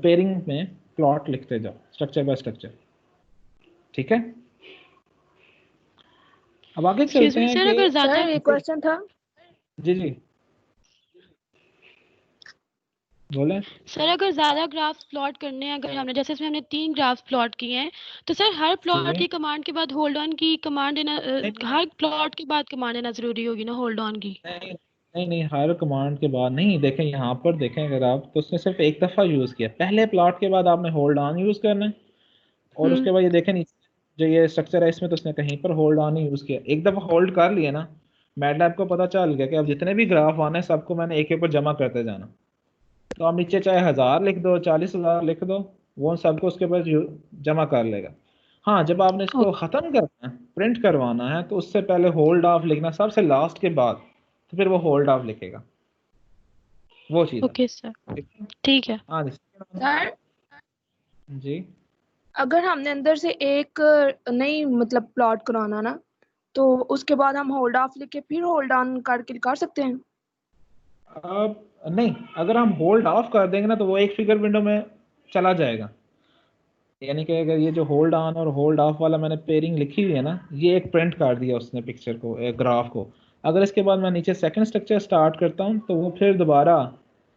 पेयरिंग में प्लॉट लिखते जाओ स्ट्रक्चर बाय स्ट्रक्चर, ठीक है। अब आगे एक्सक्यूज चलते मी हैं सर, कि अगर ज्यादा सर एक क्वेश्चन था। जी जी बोले। सर अगर ज्यादा ग्राफ्स प्लॉट करने हैं, अगर हमने जैसे इसमें हमने 3 ग्राफ्स प्लॉट किए हैं, तो सर हर प्लॉट जी की कमांड के बाद होल्ड ऑन की कमांड देना नहीं हर प्लॉट के बाद कमांड देना जरूरी होगी ना होल्ड ऑन की? नहीं नहीं नहीं, हर कमांड के बाद नहीं। देखें यहाँ पर देखें अगर आप तो उसने सिर्फ एक दफ़ा यूज़ किया, पहले प्लॉट के बाद आपने होल्ड ऑन यूज़ करना है और उसके बाद ये देखें नीचे जो ये स्ट्रक्चर है इसमें तो उसने कहीं पर होल्ड ऑन ही यूज़ किया। एक दफ़ा होल्ड कर लिया ना, मैटलैब को पता चल गया कि अब जितने भी ग्राफ आने सबको मैंने एक के ऊपर जमा करते जाना। तो आप नीचे चाहे 1000 लिख दो, 40,000 लिख दो, वो सबको उसके ऊपर जमा कर लेगा। हाँ, जब आपने इसको ख़त्म करना है, प्रिंट करवाना है, तो उससे पहले होल्ड ऑफ लिखना सबसे लास्ट के बाद, तो फिर वो होल्ड ऑफ लिखेगा, वो चीज़ है। ओके सर, ठीक है। हाँ जी सर जी। अगर हमने अंदर से एक नई मतलब प्लॉट कराना ना, तो उसके बाद हम होल्ड ऑफ लेके फिर होल्ड ऑन करके कर सकते हैं। अब नहीं, अगर हम होल्ड ऑफ कर देंगे ना तो वो एक फिगर विंडो में चला जाएगा। यानी कि अगर ये जो होल्ड ऑन और होल्ड ऑफ वाला मैंने पेयरिंग लिखी हुई है ना, ये एक प्रिंट कर दिया उसने पिक्चर को, एक ग्राफ को। अगर इसके बाद मैं नीचे सेकंड स्ट्रक्चर स्टार्ट करता हूँ तो वो फिर दोबारा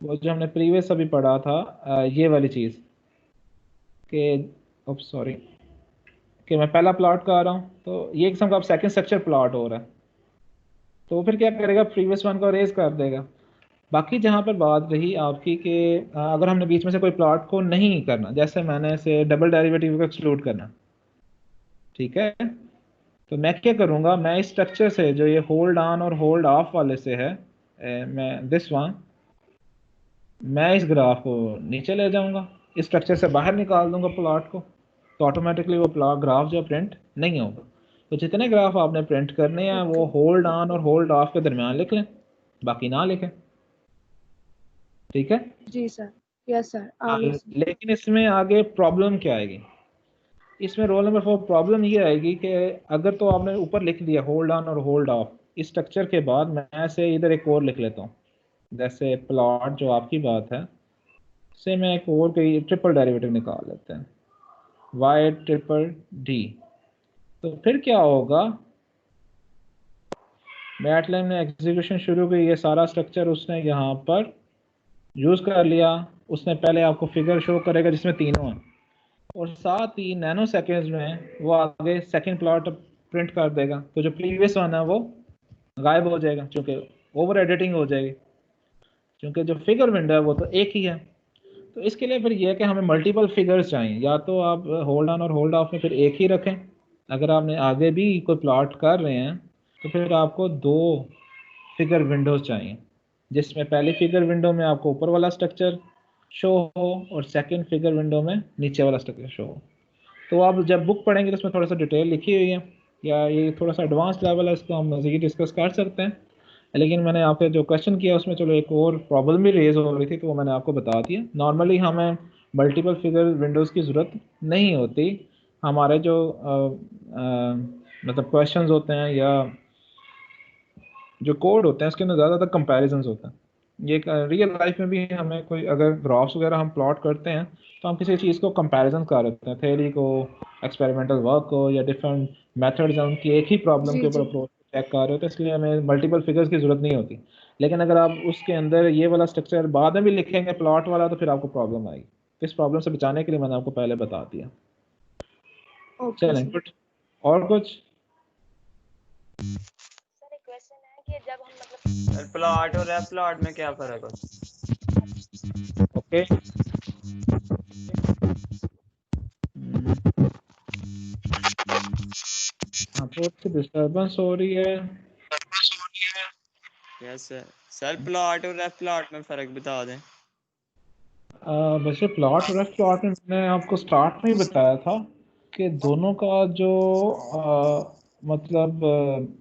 वो जो हमने प्रीवियस अभी पढ़ा था ये वाली चीज़ कि सॉरी कि मैं पहला प्लॉट कर रहा हूँ तो ये किस्म का अब सेकंड स्ट्रक्चर प्लॉट हो रहा है, तो वो फिर क्या करेगा, प्रीवियस वन को रेज कर देगा। बाकी जहाँ पर बात रही आपकी कि अगर हमने बीच में से कोई प्लॉट को नहीं करना, जैसे मैंने से डबल डेरिवेटिव को एक्सक्लूड करना, ठीक है, तो मैं क्या करूँगा, मैं इस स्ट्रक्चर से जो ये होल्ड ऑन और होल्ड ऑफ वाले से है मैं दिस वन, मैं इस ग्राफ को नीचे ले जाऊँगा, इस स्ट्रक्चर से बाहर निकाल दूंगा प्लॉट को, तो ऑटोमेटिकली वो प्लॉट ग्राफ जो प्रिंट नहीं होगा। तो जितने ग्राफ आपने प्रिंट करने हैं वो होल्ड ऑन और होल्ड ऑफ के दरमियान लिख लें, बाकी ना लिखें, ठीक है। जी सर, यस सर, आगे सर। लेकिन इसमें आगे प्रॉब्लम क्या आएगी, इसमें रोल नंबर 4 प्रॉब्लम ये आएगी कि अगर तो आपने ऊपर लिख दिया होल्ड ऑन और होल्ड ऑफ, इस स्ट्रक्चर के बाद मैं ऐसे इधर एक और लिख लेता हूँ, जैसे प्लॉट जो आपकी बात है से मैं एक और कोई ट्रिपल डेरिवेटिव निकाल लेते हैं, वाई ट्रिपल डी। तो फिर क्या होगा, मैटलैब ने एग्जीक्यूशन शुरू की, ये सारा स्ट्रक्चर उसने यहाँ पर यूज़ कर लिया। उसने पहले आपको फिगर शो करेगा जिसमें तीनों हैं, और साथ ही नैनो सेकेंड्स में वो आगे सेकंड प्लॉट प्रिंट कर देगा, तो जो प्रीवियस वन है वो गायब हो जाएगा क्योंकि ओवर एडिटिंग हो जाएगी, क्योंकि जो फिगर विंडो है वो तो एक ही है। तो इसके लिए फिर ये है कि हमें मल्टीपल फिगर्स चाहिए, या तो आप होल्ड ऑन और होल्ड ऑफ में फिर एक ही रखें, अगर आपने आगे भी कोई प्लॉट कर रहे हैं तो फिर आपको दो फिगर विंडोज चाहिए, जिसमें पहली फिगर विंडो में आपको ऊपर वाला स्ट्रक्चर शो हो और सेकंड फिगर विंडो में नीचे वाला स्ट्रक्चर शो हो। तो आप जब बुक पढ़ेंगे तो उसमें थोड़ा सा डिटेल लिखी हुई है, या ये थोड़ा सा एडवांस लेवल है, इसको हम मज़ीद डिस्कस कर सकते हैं। लेकिन मैंने आपके जो क्वेश्चन किया उसमें चलो एक और प्रॉब्लम भी रेज हो रही थी तो वो मैंने आपको बता दिया। नॉर्मली हमें मल्टीपल फिगर विंडोज़ की ज़रूरत नहीं होती, हमारे जो मतलब क्वेश्चंस होते हैं या जो कोड होते हैं उसके अंदर ज़्यादातर कंपैरिजंस होते हैं। ये रियल लाइफ में भी हमें कोई अगर ग्राफ्स वगैरह हम प्लॉट करते हैं तो हम किसी चीज़ को कंपैरिजन कर रहे हैं, थ्योरी को, एक्सपेरिमेंटल वर्क को, या डिफरेंट मेथड्स हैं उनकी एक ही प्रॉब्लम के ऊपर अप्रोच चेक कर रहे हो, तो इसलिए हमें मल्टीपल फिगर्स की ज़रूरत नहीं होती। लेकिन अगर आप उसके अंदर ये वाला स्ट्रक्चर बाद में भी लिखेंगे प्लॉट वाला तो फिर आपको प्रॉब्लम आएगी। तो इस प्रॉब्लम से बचाने के लिए मैंने आपको पहले बता दिया। चलें, गुड। और कुछ प्लॉट और रेफ प्लॉट में क्या फर्क है? ओके, आपको डिस्टर्बेंस हो रही है। यस सर, प्लॉट और रेफ प्लॉट में फर्क बता दें। वैसे प्लॉट और रेफ प्लॉट में मैंने आपको स्टार्ट में ही बताया था कि दोनों का जो मतलब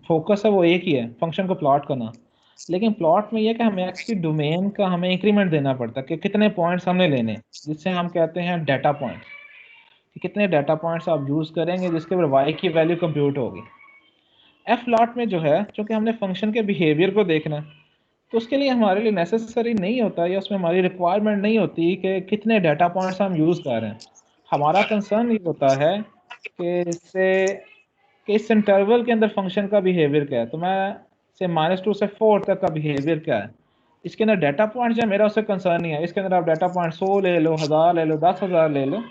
फोकस है वो एक ही है, फंक्शन को प्लॉट करना। लेकिन प्लॉट में यह कि हमें एक्चुअली डोमेन का हमें इंक्रीमेंट देना पड़ता है कि कितने पॉइंट्स हमने लेने, जिससे हम कहते हैं डाटा पॉइंट, कि कितने डाटा पॉइंट्स आप यूज़ करेंगे जिसके ऊपर वाई की वैल्यू कंप्यूट होगी। एफ प्लॉट में जो है, चूँकि हमने फंक्शन के बिहेवियर को देखना है, तो उसके लिए हमारे लिए नेसेसरी नहीं होता या उसमें हमारी रिक्वायरमेंट नहीं होती कि कितने डाटा पॉइंट्स हम यूज़ कर रहे हैं। हमारा कंसर्न ये होता है कि इससे कि इस इंटरवल के अंदर फंक्शन का बिहेवियर क्या है। तो मैं से -2 से 4 तक का बिहेवियर क्या है, इसके अंदर डाटा पॉइंट्स जो मेरा उससे कंसर्न नहीं है। इसके अंदर आप डाटा पॉइंट 100 ले लो, 1000 ले लो, 10,000 ले लो।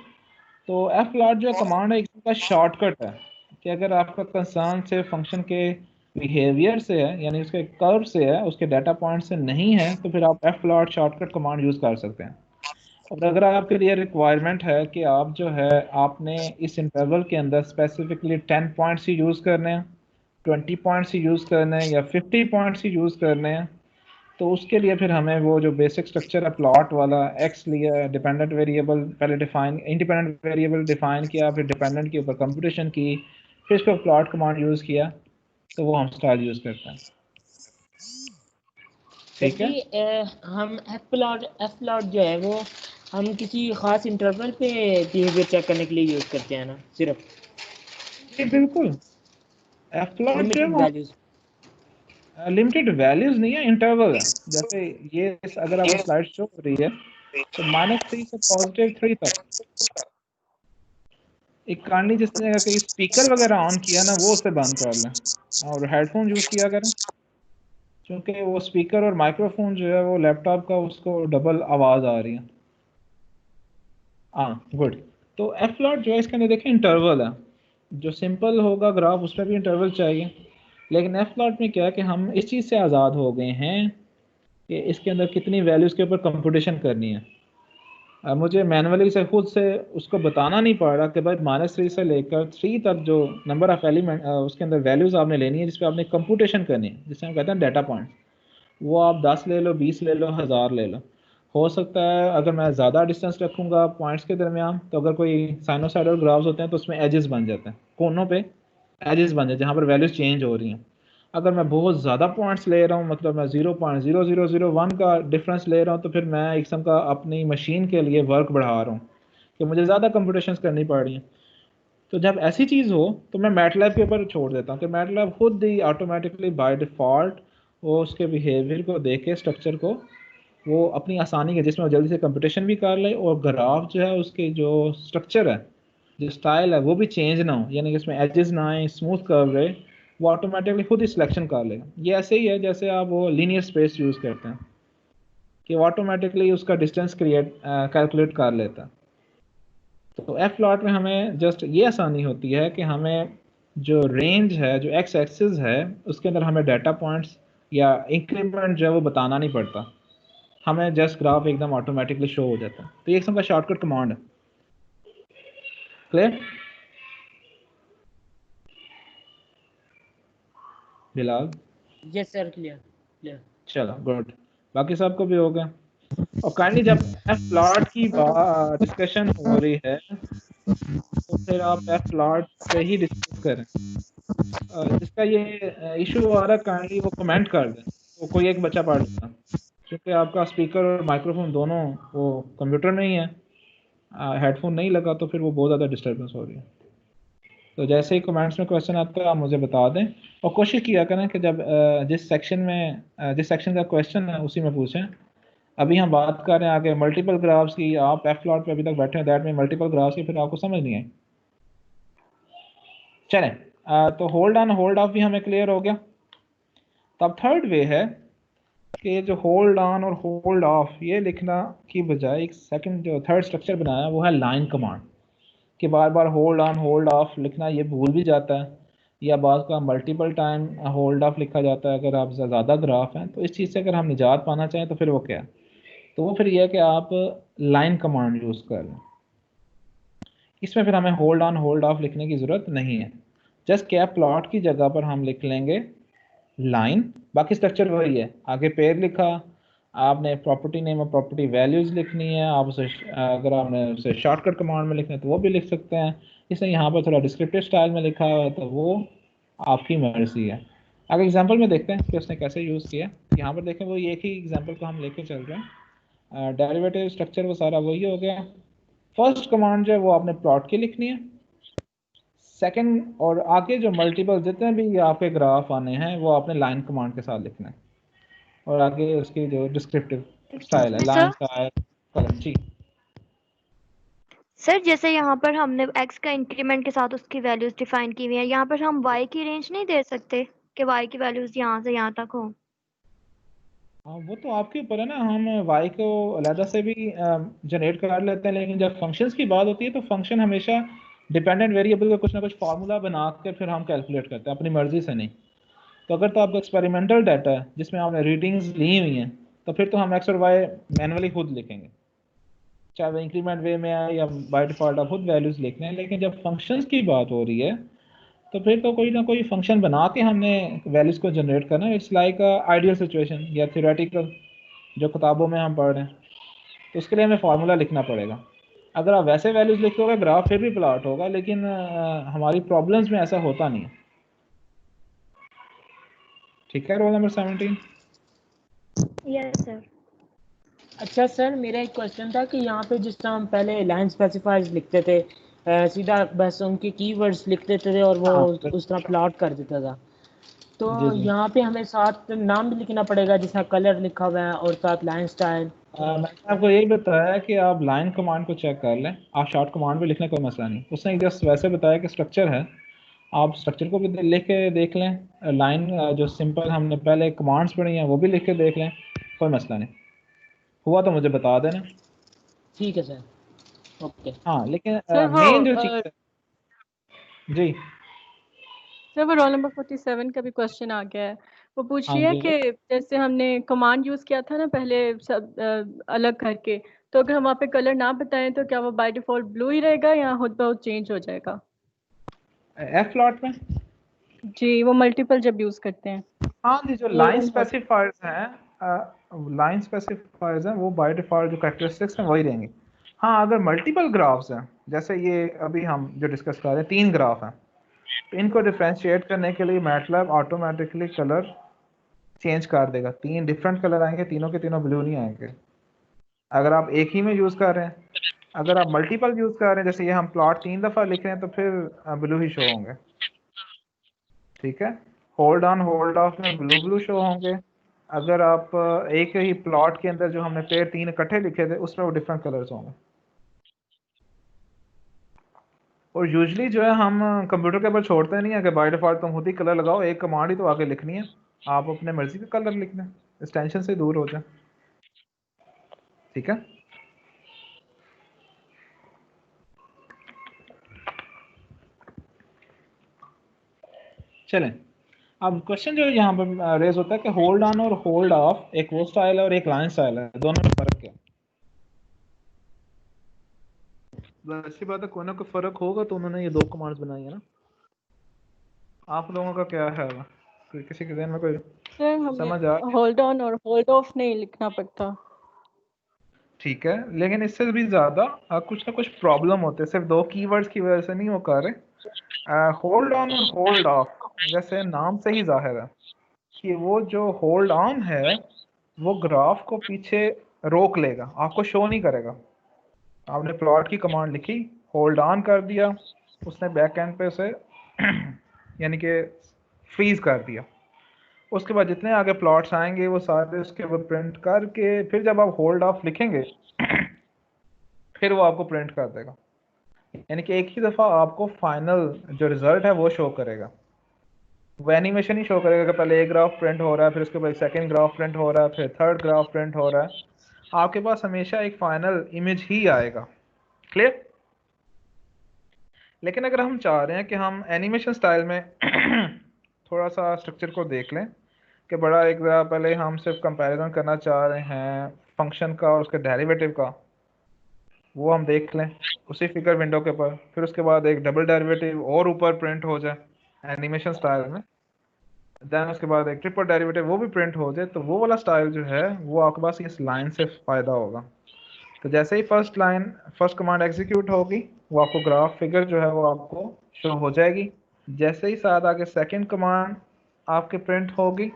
तो एफ प्लॉट जो कमांड है इसका शॉर्टकट है कि अगर आपका कंसर्न से फंक्शन के बिहेवियर से है, यानी उसके कर्व से है, उसके डाटा पॉइंट से नहीं है, तो फिर आप F plot shortcut command use कर सकते हैं। और अगर आपके लिए रिक्वायरमेंट है कि आप जो है आपने इस इंटरवल के अंदर स्पेसिफिकली 10 पॉइंट्स ही यूज़ करने हैं, 20 पॉइंट्स ही यूज़ करने हैं, या 50 पॉइंट्स ही यूज़ करने हैं, तो उसके लिए फिर हमें वो जो बेसिक स्ट्रक्चर है प्लॉट वाला, एक्स लिया, डिपेंडेंट वेरिएबल पहले डिफाइन, इंडिपेंडेंट वेरिएबल डिफाइन किया, फिर डिपेंडेंट के ऊपर कंप्यूटेशन की, फिर इसको प्लॉट कमांड यूज़ किया, तो वो हम स्टाइल यूज़ करते हैं। ठीक है, हम एफ प्लॉट जो है वो हम किसी खास इंटरवल पे बिहेवियर चेक करने के लिए यूज़ करते हैं ना सिर्फ? जी बिल्कुल। एफ प्लॉट जो है लिमिटेड वो वैल्यूज। लिमिटेड वैल्यूज नहीं है, इंटरवल है। जैसे ये अगर आपको स्लाइड शो हो रही है तो -3 से +3 तक एक कांडी जिसने अगर कहीं स्पीकर वगैरह ऑन किया ना वो उसे बंद कर लें और हेडफोन यूज किया करें, क्योंकि वो स्पीकर और माइक्रोफोन जो है वो लैपटॉप का उसको डबल आवाज आ रही है। हाँ गुड। तो एफ प्लॉट जो है इसके अंदर देखें इंटरवल है। जो सिंपल होगा ग्राफ उसमें भी इंटरवल चाहिए, लेकिन एफ प्लॉट में क्या है कि हम इस चीज़ से आज़ाद हो गए हैं कि इसके अंदर कितनी वैल्यूज़ के ऊपर कंप्यूटेशन करनी है। मुझे मैनुअली से खुद से उसको बताना नहीं पड़ रहा कि भाई -3 से लेकर 3 तक जो नंबर ऑफ एलिमेंट उसके अंदर वैल्यूज़ आपने लेनी है जिस पे आपने कंप्यूटेशन करनी है, जिसे हम कहते हैं डाटा पॉइंट। वो आप 10 ले लो, 20 ले लो, 1000 ले लो। हो सकता है अगर मैं ज़्यादा डिस्टेंस रखूँगा पॉइंट्स के दरमियान तो अगर कोई साइनोसाइडल ग्राफ्स होते हैं तो उसमें एजेस बन जाते हैं, कोनों पे एजेस बन जाते हैं जहाँ पर वैल्यूज चेंज हो रही हैं। अगर मैं बहुत ज़्यादा पॉइंट्स ले रहा हूँ, मतलब मैं 0.0001 का डिफरेंस ले रहा हूँ, तो फिर मैं एक किस्म का अपनी मशीन के लिए वर्क बढ़ा रहा हूँ कि मुझे ज़्यादा कंप्यूटेशंस करनी पड़ रही हैं। तो जब ऐसी चीज़ हो तो मैं मैटलैब के ऊपर छोड़ देता हूँ कि मैटलैब खुद ही ऑटोमेटिकली बाय डिफ़ॉल्ट वो उसके बिहेवियर को देख के स्ट्रक्चर को वो अपनी आसानी के जिसमें वो जल्दी से कंप्यूटेशन भी कर ले और ग्राफ जो है उसके जो स्ट्रक्चर है, जो स्टाइल है वो भी चेंज ना हो, यानी कि इसमें एजेस ना आए, स्मूथ कर्व रहे, वो ऑटोमेटिकली खुद ही सिलेक्शन कर लेगा। ये ऐसे ही है जैसे आप वो लीनियर स्पेस यूज़ करते हैं कि वो ऑटोमेटिकली उसका डिस्टेंस कैलकुलेट कर लेता है। तो एफ प्लॉट में हमें जस्ट ये आसानी होती है कि हमें जो रेंज है, जो एक्स एक्सिस है, उसके अंदर हमें डाटा पॉइंट्स या इंक्रीमेंट जो है वो बताना नहीं पड़ता, हमें जस्ट ग्राफ एकदम ऑटोमेटिकली शो हो जाता है। तो ये एक किस्म का शॉर्टकट कमांड है। Clear Bilal? Yes sir, clear clear. चलो गुड, बाकी सबको भी हो गया। और काइंडली जब एफ प्लॉट की डिस्कशन हो रही है तो फिर आप एफ प्लॉट पे ही डिस्कस करें। जिसका ये इशू आ रहा है काइंडली वो कमेंट कर दें, तो कोई एक बच्चा पढ़ लेगा, क्योंकि आपका स्पीकर और माइक्रोफोन दोनों वो कंप्यूटर में ही है, हेडफोन नहीं लगा तो फिर वो बहुत ज़्यादा डिस्टर्बेंस हो रही है। तो जैसे ही कमेंट्स में क्वेश्चन आता है आप मुझे बता दें, और कोशिश किया करें कि जब जिस सेक्शन का क्वेश्चन है उसी में पूछें। अभी हम बात कर रहे हैं आगे मल्टीपल ग्राफ्स की, आप एफ प्लॉट पे अभी तक बैठे हैं, दैट में मल्टीपल ग्राफ्स की फिर आपको समझ नहीं आई। चलें, तो होल्ड ऑन होल्ड ऑफ भी हमें क्लियर हो गया। तब थर्ड वे है कि जो होल्ड ऑन और होल्ड ऑफ ये लिखना की बजाय एक सेकंड जो थर्ड स्ट्रक्चर बनाया वो है लाइन कमांड, कि बार बार होल्ड ऑन होल्ड ऑफ लिखना ये भूल भी जाता है, या बात का मल्टीपल टाइम होल्ड ऑफ लिखा जाता है अगर आप ज़्यादा ग्राफ हैं। तो इस चीज़ से अगर हम निजात पाना चाहें तो फिर वो क्या है, तो वो फिर यह है कि आप लाइन कमांड यूज़ कर लें। इसमें फिर हमें होल्ड ऑन होल्ड ऑफ लिखने की ज़रूरत नहीं है, जस्ट क्या प्लॉट की जगह पर हम लिख लेंगे लाइन, बाकी स्ट्रक्चर वही है। आगे पेयर लिखा, आपने प्रॉपर्टी नेम और प्रॉपर्टी वैल्यूज लिखनी है, आप उसे अगर आपने उसे शॉर्टकट कमांड में लिखना है तो वो भी लिख सकते हैं। इसने यहाँ पर थोड़ा डिस्क्रिप्टिव स्टाइल में लिखा हुआ है तो वो आपकी मर्जी है। अब एग्जांपल में देखते हैं कि उसने कैसे यूज़ किया। यहाँ पर देखें वो एक ही एग्जांपल को हम लेके चल रहे हैं, डेरिवेटिव स्ट्रक्चर वो सारा वही हो गया। फर्स्ट कमांड जो है वो आपने प्लॉट की लिखनी है, सेकंड और आगे जो मल्टीपल जितने भी आपके ग्राफ आने हैं वो आपने लाइन कमांड के साथ लिखना है, और आगे उसकी जो डिस्क्रिप्टिव स्टाइल है लाइन स्टाइल कलम। जी सर, जैसे यहाँ पर हमने x का इंक्रीमेंट के साथ उसकी वैल्यूज डिफाइन की हुई है, यहाँ पर हम y की रेंज नहीं दे सकते कि y की वैल्यूज यहाँ से यहाँ तक हो? हाँ, वो तो आपके ऊपर है ना, हम y को अलहदा से भी जनरेट कर लेते हैं, लेकिन जब फंक्शंस की बात होती है तो फंक्शन हमेशा डिपेंडेंट वेरिएबल का कुछ ना कुछ फार्मूला बना कर फिर हम कैलकुलेट करते हैं अपनी मर्जी से नहीं। तो अगर तो आपका एक्सपेरिमेंटल डाटा है जिसमें आपने रीडिंग्स ली हुई हैं तो फिर तो हम एक्स और वाई मैनुअली खुद लिखेंगे, चाहे वो इंक्रीमेंट वे में आए या बाय डिफॉल्ट आप खुद वैल्यूज लिख लें। लेकिन जब फंक्शंस की बात हो रही है तो फिर तो कोई ना कोई फंक्शन बना के हमने वैल्यूज को जनरेट करना। इट्स लाइक आइडियल सिचुएशन या थियोरेटिकल जो किताबों में हम पढ़ रहे हैं, तो उसके लिए हमें फार्मूला लिखना पड़ेगा। अगर आप वैसे वैल्यूज लिखोगे ग्राफ फिर भी प्लॉट होगा, लेकिन हमारी प्रॉब्लम्स में ऐसा होता नहीं है। ठीक है, रोल नंबर 17। Yes sir. अच्छा सर, मेरा एक क्वेश्चन था कि यहाँ पे जिस तरह हम पहले लाइन स्पेसिफायर्स लिखते थे सीधा बस उनके कीवर्ड्स लिख देते थे और वो हाँ उस तरह प्लॉट कर देता था। तो जी जी। यहाँ पे हमें साथ नाम भी लिखना पड़ेगा जिसका कलर लिखा हुआ है और साथ लाइन स्टाइल। मैंने आपको यही बताया कि आप लाइन कमांड को चेक कर लें, आप शॉर्ट कमांड भी लिखने कोई मसला नहीं, उसने जस्ट वैसे बताया कि स्ट्रक्चर है, आप स्ट्रक्चर को भी लिख के देख लें, लाइन जो सिंपल हमने पहले कमांड्स पढ़ी हैं वो भी लिख के देख लें, कोई मसला नहीं, हुआ तो मुझे बता देना। ठीक है सर, ओके। हाँ लेकिन सर वो मेन जो चीज़ है जी। सर वो रोल नंबर 47 का भी क्वेश्चन आ गया है। वो पूछ हाँ रही है जी। कि जैसे हमने कमांड यूज़ किया था ना पहले सब अलग करके, तो अगर हम वहाँ पे कलर ना बताएं तो क्या वो बाय डिफ़ॉल्ट ब्लू ही रहेगा या खुद ब खुद चेंज हो जाएगा? एफ प्लॉट में जी, वो मल्टीपल जब यूज़ करते हैं। हाँ जी, जो लाइन स्पेसिफायर्स हैं वो बाय डिफॉल्ट जो कैरेक्टरिस्टिक्स हैं वही रहेंगे। हाँ अगर मल्टीपल ग्राफ्स हैं, जैसे ये अभी हम जो डिस्कस कर रहे हैं 3 ग्राफ हैं, तो इनको डिफरेंशिएट करने के लिए मैटलैब ऑटोमेटिकली कलर चेंज कर देगा, 3 डिफरेंट कलर आएंगे, तीनों के तीनों ब्लू नहीं आएंगे। अगर आप एक ही में यूज़ कर रहे हैं, अगर आप मल्टीपल यूज़ कर रहे हैं, जैसे ये हम प्लॉट 3 दफ़ा लिख रहे हैं तो फिर ब्लू ही शो होंगे, ठीक है। होल्ड ऑन होल्ड ऑफ में ब्लू ब्लू शो होंगे। अगर आप एक ही प्लॉट के अंदर जो हमने पेड़ 3 इकट्ठे लिखे थे उसमें वो डिफरेंट कलर्स होंगे। और यूजली जो है हम कंप्यूटर के ऊपर छोड़ते नहीं है कि बाय डिफॉल्ट तुम खुद ही कलर लगाओ, एक कमांड ही तो आगे लिखनी है, आप अपने मर्जी का कलर लिख दें, इस टेंशन से दूर हो जाए, ठीक है। चलें, अब क्वेश्चन जो यहाँ पर रेज होता है कि होल्ड ऑन और होल्ड ऑफ एक वो स्टाइल है और एक लाइन स्टाइल है, दोनों में फर्क क्या है? अच्छी बात है, कोई ना कोई फर्क होगा तो उन्होंने ये 2 कमांड्स बनाई है ना। आप लोगों का क्या है, किसी के ध्यान में कोई सर हमें समझ आ? होल्ड ऑन और होल्ड ऑफ नहीं लिखना पड़ता। ठीक है, लेकिन इससे भी ज़्यादा कुछ ना कुछ प्रॉब्लम होते हैं, सिर्फ 2 कीवर्ड्स की वजह से नहीं वो कर रहे। होल्ड ऑन और होल्ड ऑफ जैसे नाम से ही जाहिर है कि वो जो होल्ड ऑन है वो ग्राफ को पीछे रोक लेगा, आपको शो नहीं करेगा। आपने प्लॉट की कमांड लिखी, होल्ड ऑन कर दिया, उसने बैक एंड पे से यानी कि फ्रीज कर दिया, उसके बाद जितने आगे प्लॉट्स आएंगे वो सारे उसके ऊपर प्रिंट करके फिर जब आप होल्ड ऑफ लिखेंगे फिर वो आपको प्रिंट कर देगा, यानी कि एक ही दफ़ा आपको फाइनल जो रिजल्ट है वो शो करेगा। वो एनिमेशन ही शो करेगा कि पहले एक ग्राफ प्रिंट हो रहा है, फिर उसके बाद सेकंड ग्राफ प्रिंट हो रहा है, फिर थर्ड ग्राफ प्रिंट हो रहा है, आपके पास हमेशा एक फाइनल इमेज ही आएगा। क्लियर? लेकिन अगर हम चाह रहे हैं कि हम एनिमेशन स्टाइल में थोड़ा सा स्ट्रक्चर को देख लें कि बड़ा एक ज़रा पहले हम सिर्फ कंपैरिजन करना चाह रहे हैं फंक्शन का और उसके डेरिवेटिव का, वो हम देख लें उसी फिगर विंडो के ऊपर, फिर उसके बाद एक डबल डेरिवेटिव और ऊपर प्रिंट हो जाए एनिमेशन स्टाइल में, देन उसके बाद एक ट्रिपल डेरिवेटिव वो भी प्रिंट हो जाए, तो वो वाला स्टाइल जो है वो आपके पास इस लाइन से फ़ायदा होगा। तो जैसे ही फर्स्ट कमांड एग्जीक्यूट होगी वो आपको ग्राफ फिगर जो है वो आपको शो हो जाएगी, जैसे ही साथ आगे सेकंड कमांड आपके प्रिंट होगी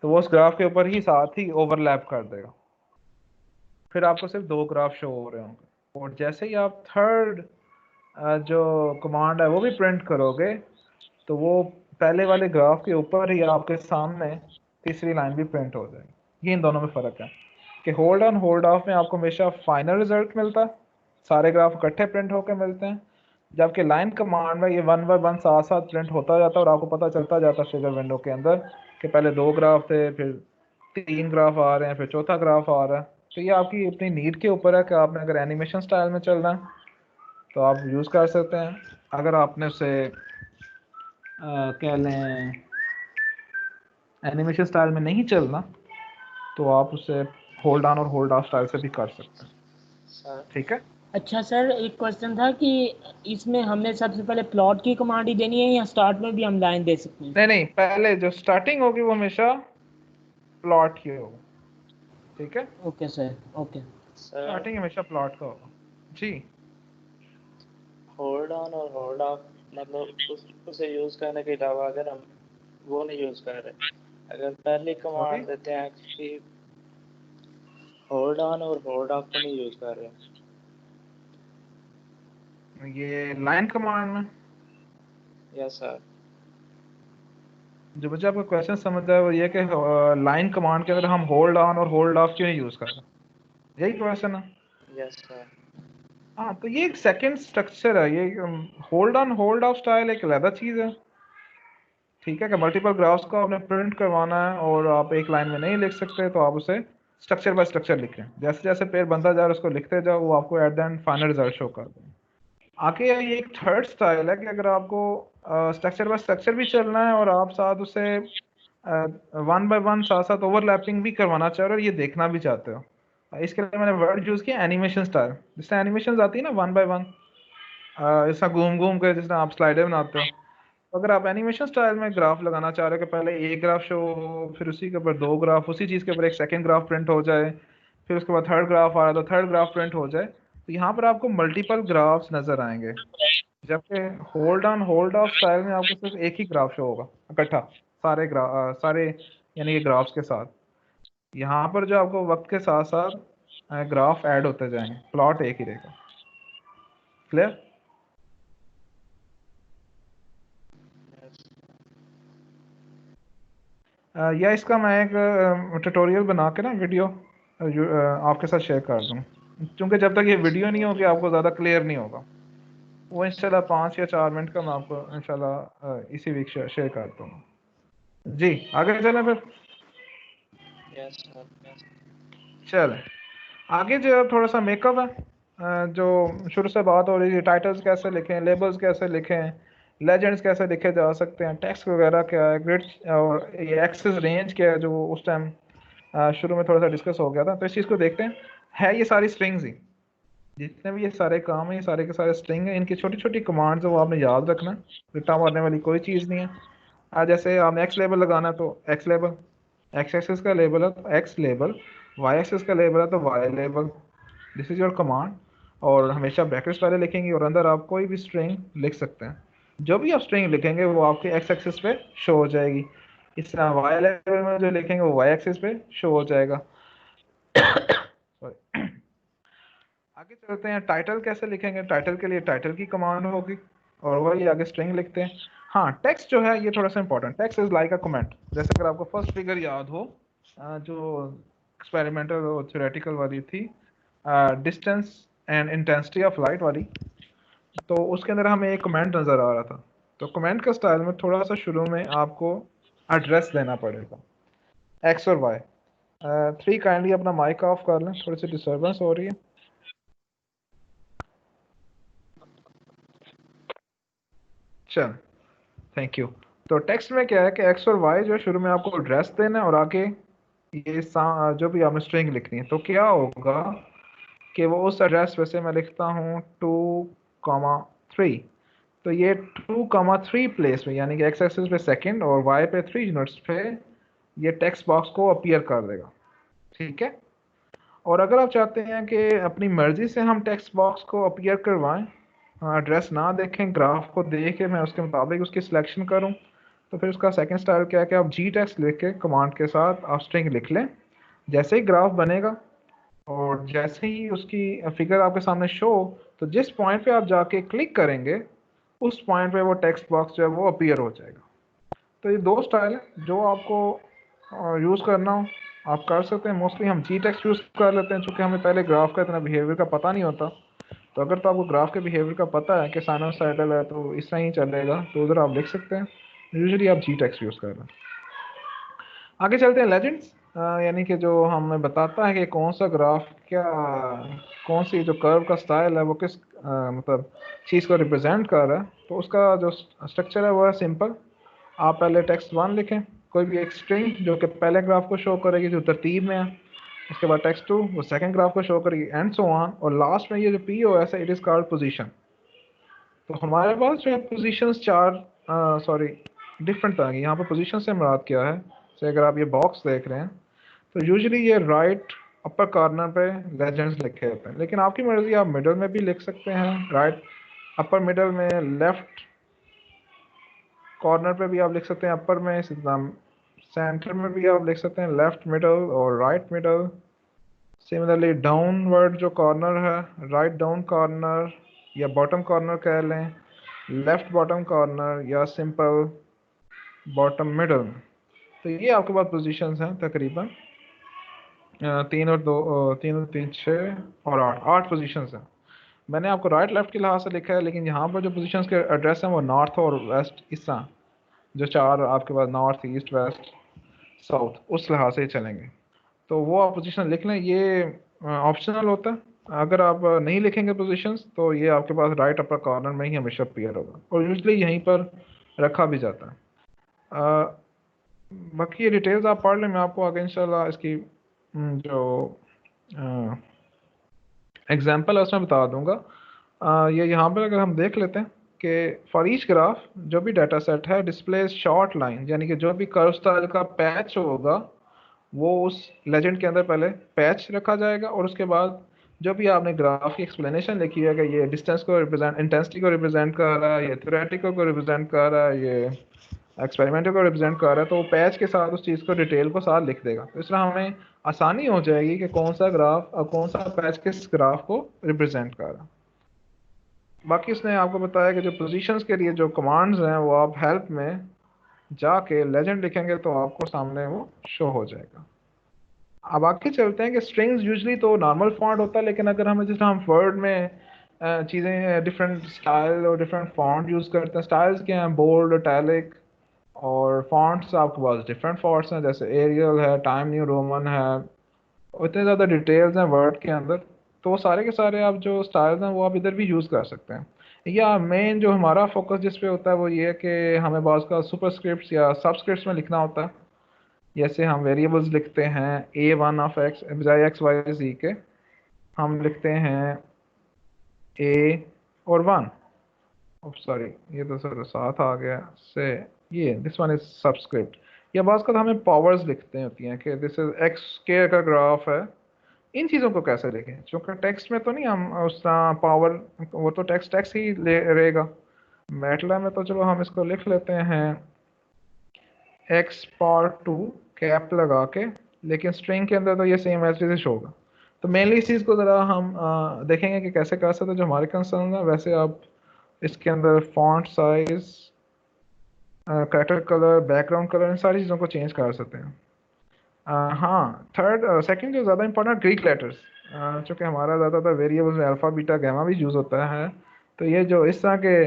तो वो उस ग्राफ के ऊपर ही साथ ही ओवरलैप कर देगा, फिर आपको सिर्फ 2 ग्राफ शो हो रहे होंगे। और जैसे ही आप थर्ड जो कमांड है वो भी प्रिंट करोगे तो वो पहले वाले ग्राफ के ऊपर ही आपके सामने तीसरी लाइन भी प्रिंट हो जाएगी। ये इन दोनों में फ़र्क है कि होल्ड ऑन होल्ड ऑफ में आपको हमेशा फाइनल रिजल्ट मिलता है, सारे ग्राफ इकट्ठे प्रिंट होकर मिलते हैं, जबकि लाइन कमांड में ये 1 बाय 1 साथ साथ प्रिंट होता जाता है और आपको पता चलता जाता है फिगर विंडो के अंदर कि पहले 2 ग्राफ थे, फिर 3 ग्राफ आ रहे हैं, फिर चौथा ग्राफ आ रहा है। तो ये आपकी अपनी नीड के ऊपर है कि आपने अगर एनिमेशन स्टाइल में चलना है तो आप यूज़ कर सकते हैं, अगर आपने उसे कह लें एनिमेशन स्टाइल में नहीं चलना तो आप उसे होल्ड ऑन और होल्ड ऑफ स्टाइल से भी कर सकते हैं, ठीक है। अच्छा सर, एक क्वेश्चन था कि इसमें हमने सबसे पहले प्लॉट की कमांड ही देनी है या स्टार्ट में भी हम लाइन दे सकते हैं? नहीं, पहले जो स्टार्टिंग होगी वो हमेशा प्लॉट की होगी, ठीक है। Okay sir, okay. स्टार्टिंग हमेशा प्लॉट का होगा जी। होल्ड ऑन और होल्ड ऑफ मतलब उसे यूज करने के अलावा अगर हम वो नहीं यूज कर रहे, अगर पहली कमांड देते हैं कि होल्ड ऑन और होल्ड ऑफ को नहीं यूज कर रहे, ये लाइन कमांड में यस सर। जो मुझे आपका क्वेश्चन समझ आया वो ये कि लाइन कमांड के अंदर हम होल्ड ऑन और होल्ड ऑफ क्यों यूज कर रहे हैं, यही क्वेश्चन है। Yes sir. हाँ, तो ये एक सेकंड स्ट्रक्चर है, ये hold on hold of style एक अलग चीज है, ठीक है। कि मल्टीपल ग्राफ्स को आपने प्रिंट करवाना है और आप एक लाइन में नहीं लिख सकते, तो आप उसे स्ट्रक्चर बाय स्ट्रक्चर लिखें, जैसे जैसे पेड़ बनता जा रहा है उसको लिखते जाओ, वो आपको at the end final result show कर दें। आगे ये एक थर्ड स्टाइल है कि अगर आपको स्ट्रक्चर बाय स्ट्रक्चर भी चलना है और आप साथ उसे वन बाय वन साथ साथ ओवरलैपिंग भी करवाना चाह रहे हो और ये देखना भी चाहते हो, इसके लिए मैंने वर्ड यूज किया एनिमेशन स्टाइल। जिससे एनिमेशन आती है ना वन बाय वन, ऐसा घूम घूम कर जिस तरह आप स्लाइडर बनाते हो, तो अगर आप एनिमेशन स्टाइल में ग्राफ लगाना चाह रहे हो कि पहले एक ग्राफ शो हो, फिर उसी के ऊपर दो ग्राफ, उसी चीज़ के ऊपर एक सेकंड ग्राफ प्रिंट हो जाए, फिर उसके बाद थर्ड ग्राफ आ रहा है तो थर्ड ग्राफ प्रिंट हो जाए, तो यहाँ पर आपको मल्टीपल ग्राफ्स नजर आएंगे। जबकि hold on hold of style में आपको सिर्फ एक ही ग्राफ शो होगा इकट्ठा, सारे यानी कि ग्राफ्स के साथ। यहाँ पर जो आपको वक्त के साथ साथ ग्राफ ऐड होते जाएंगे, प्लॉट एक ही रहेगा। क्लियर? या इसका मैं एक ट्यूटोरियल बना के ना वीडियो आपके साथ शेयर कर दूँ, क्योंकि जब तक ये वीडियो नहीं होगी आपको ज़्यादा क्लियर नहीं होगा। वो इंशाल्लाह 5 या 4 मिनट का मैं आपको इंशाल्लाह इसी वीक शेयर कर दूँगा। जी आगे चलें फिर। Yes sir. चलें आगे जो थोड़ा सा मेकअप है, जो शुरू से बात हो रही है, टाइटल्स कैसे लिखें, लेबल्स कैसे लिखें, लेजेंड्स कैसे लिखे जा सकते हैं, टेक्स्ट वगैरह क्या है, ग्रिड और ये एक्सेस रेंज क्या है, जो उस टाइम शुरू में थोड़ा सा डिस्कस हो गया था, तो इस चीज़ को देखते हैं। है ये सारी स्ट्रिंग्स ही, जितने भी ये सारे काम हैं ये सारे के सारे स्ट्रिंग हैं, इनकी छोटी छोटी कमांड्स है वो आपने याद रखना, रिटा मारने वाली कोई चीज़ नहीं है। जैसे आपने एक्स लेबल लगाना है तो एक्स लेबल, एक्स एक्सिस का लेबल है तो एक्स लेबल, वाई एक्सिस का लेबल है तो y label, this is your command. और हमेशा ब्रैकेट्स पहले लिखेंगे और अंदर आप कोई भी स्ट्रिंग लिख सकते हैं, जो भी आप स्ट्रिंग लिखेंगे वो आपके एक्स एक्सिस पे शो हो जाएगी। इस तरह वाई लेवल में जो लिखेंगे वो वाई एक्सिस पे शो हो जाएगा। सॉरी। आगे चलते हैं, टाइटल कैसे लिखेंगे। टाइटल के लिए टाइटल की कमांड होगी और वही आगे स्ट्रिंग लिखते हैं। हाँ, टेक्स्ट जो है ये थोड़ा सा important, text is like a comment. जैसे अगर आपको फर्स्ट फिगर याद हो जो एक्सपेरिमेंटल और थ्योरेटिकल वाली थी, distance and intensity of light वाली, तो उसके अंदर हमें एक कमेंट नज़र आ रहा था। तो कमेंट का स्टाइल में थोड़ा सा शुरू में आपको एड्रेस देना पड़ेगा, एक्स और वाई। 3 काइंडली अपना माइक ऑफ कर लें, थोड़ी सी डिस्टर्बेंस हो रही है। चल थैंक यू। तो टेक्स्ट में क्या है कि एक्स और वाई जो शुरू में आपको एड्रेस देना है और आगे ये जो भी आपने स्ट्रिंग लिखनी है, तो क्या होगा कि वो उस एड्रेस पे से मैं लिखता हूँ 2,3, तो ये 2,3 प्लेस में यानी कि एक्स एक्सिस पे सेकंड और वाई पे 3 यूनिट्स पे ये टेक्स्ट बॉक्स को अपीयर कर देगा, ठीक है। और अगर आप चाहते हैं कि अपनी मर्जी से हम टेक्स्ट बॉक्स को अपीयर करवाएं, एड्रेस ना देखें, ग्राफ को देख के मैं उसके मुताबिक उसकी सिलेक्शन करूं, तो फिर उसका सेकंड स्टाइल क्या है कि आप जी टेक्स्ट लिख के कमांड के साथ आप स्ट्रिंग लिख लें। जैसे ही ग्राफ बनेगा और जैसे ही उसकी फिगर आपके सामने शो, तो जिस पॉइंट पे आप जाके क्लिक करेंगे उस पॉइंट पे वो टेक्स्ट बॉक्स जो है वो अपीयर हो जाएगा। तो ये 2 स्टाइल है, जो आपको यूज़ करना हो आप कर सकते हैं। मोस्टली हम जी टेक्स्ट यूज़ कर लेते हैं क्योंकि हमें पहले ग्राफ का इतना बिहेवियर का पता नहीं होता। तो अगर तो आपको ग्राफ के बिहेवियर का पता है कि साइनोसाइडल है तो इस तरह ही चलेगा, तो उधर आप लिख सकते हैं। यूजुअली आप जी टेक्स्ट यूज़ कर रहे हैं। आगे चलते हैं लेजेंड्स, यानी कि जो हमें बताता है कि कौन सा ग्राफ क्या, कौन सी जो कर्व का स्टाइल है वो किस मतलब चीज़ को रिप्रेजेंट कर रहा है। तो उसका जो स्ट्रक्चर है वो है सिंपल। आप पहले टेक्स्ट 1 लिखें, कोई भी एक स्ट्रिंग जो कि पहले ग्राफ को शो करेगी जो तरतीब में है। उसके बाद टेक्स्ट 2 वो सेकंड ग्राफ को शो करेगी एंड सो ऑन। और लास्ट में ये जो पी ओ एस है इट इज़ कॉल्ड पोजीशन। तो हमारे पास जो है पोजीशंस 4 डिफरेंट आ गई। यहाँ पर पोजीशन से मुराद क्या है, तो अगर आप ये बॉक्स देख रहे हैं तो यूजुअली ये राइट अपर कॉर्नर पे लेजेंड्स लिखे होते हैं, लेकिन आपकी मर्जी आप मिडल में भी लिख सकते हैं, राइट अपर मिडल में, लेफ्ट कॉर्नर पे भी आप लिख सकते हैं अपर में, सेंटर में भी आप लिख सकते हैं, लेफ्ट मिडल और राइट मिडल। सिमिलरली डाउनवर्ड जो कॉर्नर है, राइट डाउन कॉर्नर, या बॉटम कॉर्नर कह लें, लेफ्ट बॉटम कॉर्नर या सिंपल बॉटम मिडल। तो ये आपके पास पोजीशंस हैं तकरीबन 3 और 2, 3 और 3 6 और 8 पोजीशंस हैं। मैंने आपको राइट लेफ्ट के लिहाज से लिखा है, लेकिन यहाँ पर जो पोजीशंस के एड्रेस हैं वो नॉर्थ और वेस्ट, इस तरह जो 4 आपके पास नॉर्थ ईस्ट वेस्ट साउथ, उस लिहाज से चलेंगे। तो वो आप पोजीशन लिख लें, ये ऑप्शनल होता है। अगर आप नहीं लिखेंगे पोजीशंस तो ये आपके पास राइट अपर कॉर्नर में ही हमेशा अपीयर होगा और यूजली यहीं पर रखा भी जाता है। बाकी ये डिटेल्स आप पढ़ लें, मैं आपको आगे इंशाल्लाह इसकी जो एग्जांपल है उसमें बता दूंगा। ये यहाँ पर अगर हम देख लेते हैं कि फॉर ईच ग्राफ जो भी डाटा सेट है डिस्प्ले शॉर्ट लाइन, यानी कि जो भी कर्व स्टाइल का पैच होगा वो उस लेजेंड के अंदर पहले पैच रखा जाएगा और उसके बाद जो भी आपने ग्राफ की एक्सप्लेनेशन लिखी है कि ये डिस्टेंस को रिप्रेजेंट, इंटेंसिटी को रिप्रेजेंट कर रहा है, ये थ्योरेटिकल को रिप्रेजेंट कर रहा है, ये एक्सपेरिमेंटल को रिप्रेजेंट कर रहा है, तो वो पैच के साथ उस चीज़ को डिटेल को साथ लिख देगा। तो इस तरह हमें आसानी हो जाएगी कि कौन सा ग्राफ और कौन सा पैच किस ग्राफ को रिप्रेजेंट कर रहा है। बाकी उसने आपको बताया कि जो पोजीशंस के लिए जो कमांड्स हैं वो आप हेल्प में जाके लेजेंड लिखेंगे तो आपको सामने वो शो हो जाएगा। अब आगे चलते हैं कि स्ट्रिंग्स यूजली तो नॉर्मल फॉन्ट होता है, लेकिन अगर हमें जैसे हम वर्ड में चीज़ें डिफरेंट स्टाइल और डिफरेंट फॉन्ट यूज़ करते हैं, स्टाइल्स क्या हैं, बोल्ड, इटैलिक, और फॉन्ट्स आपके पास डिफरेंट फॉन्ट्स हैं, जैसे एरियल है, टाइम न्यू रोमन है, और इतने ज़्यादा डिटेल्स हैं वर्ड के अंदर, तो वो सारे के सारे आप जो स्टाइल्स हैं वो आप इधर भी यूज़ कर सकते हैं। या मेन जो हमारा फोकस जिस पे होता है वो ये है कि हमें बाज़ का सुपरस्क्रिप्ट्स या सबस्क्रिप्ट्स में लिखना होता है। जैसे हम वेरिएबल्स लिखते हैं a1 ऑफ x बजाय x y z के हम लिखते हैं a और 1, सॉरी ये तो सर साथ आ गया से, ये दिस वन इज सबस्क्रिप्ट। या बाज़ का हमें पावर्स लिखते होती हैं कि दिस इज x स्क्वायर का ग्राफ है। इन चीज़ों को कैसे लिखें, क्योंकि टेक्स्ट में तो नहीं हम उस पावर, वो तो टेक्स्ट ही रहेगा। मैटलैब में तो चलो हम इसको लिख लेते हैं x पावर 2 कैप लगा के, लेकिन स्ट्रिंग के अंदर तो ये सेम एज इट इज होगा। तो मेनली इस चीज़ को ज़रा हम देखेंगे कि कैसे कर सकते हैं। जो हमारे कंसर्न है वैसे आप इसके अंदर font size, character colour, background colour, इन सारी चीज़ों को चेंज कर सकते हैं। हाँ, सेकंड जो ज़्यादा इंपॉर्टेंट ग्रीक लेटर्स, चूँकि हमारा ज़्यादातर वेरिएबल्स में अल्फ़ा बीटा गैमा भी यूज़ होता है, तो ये जो इस तरह के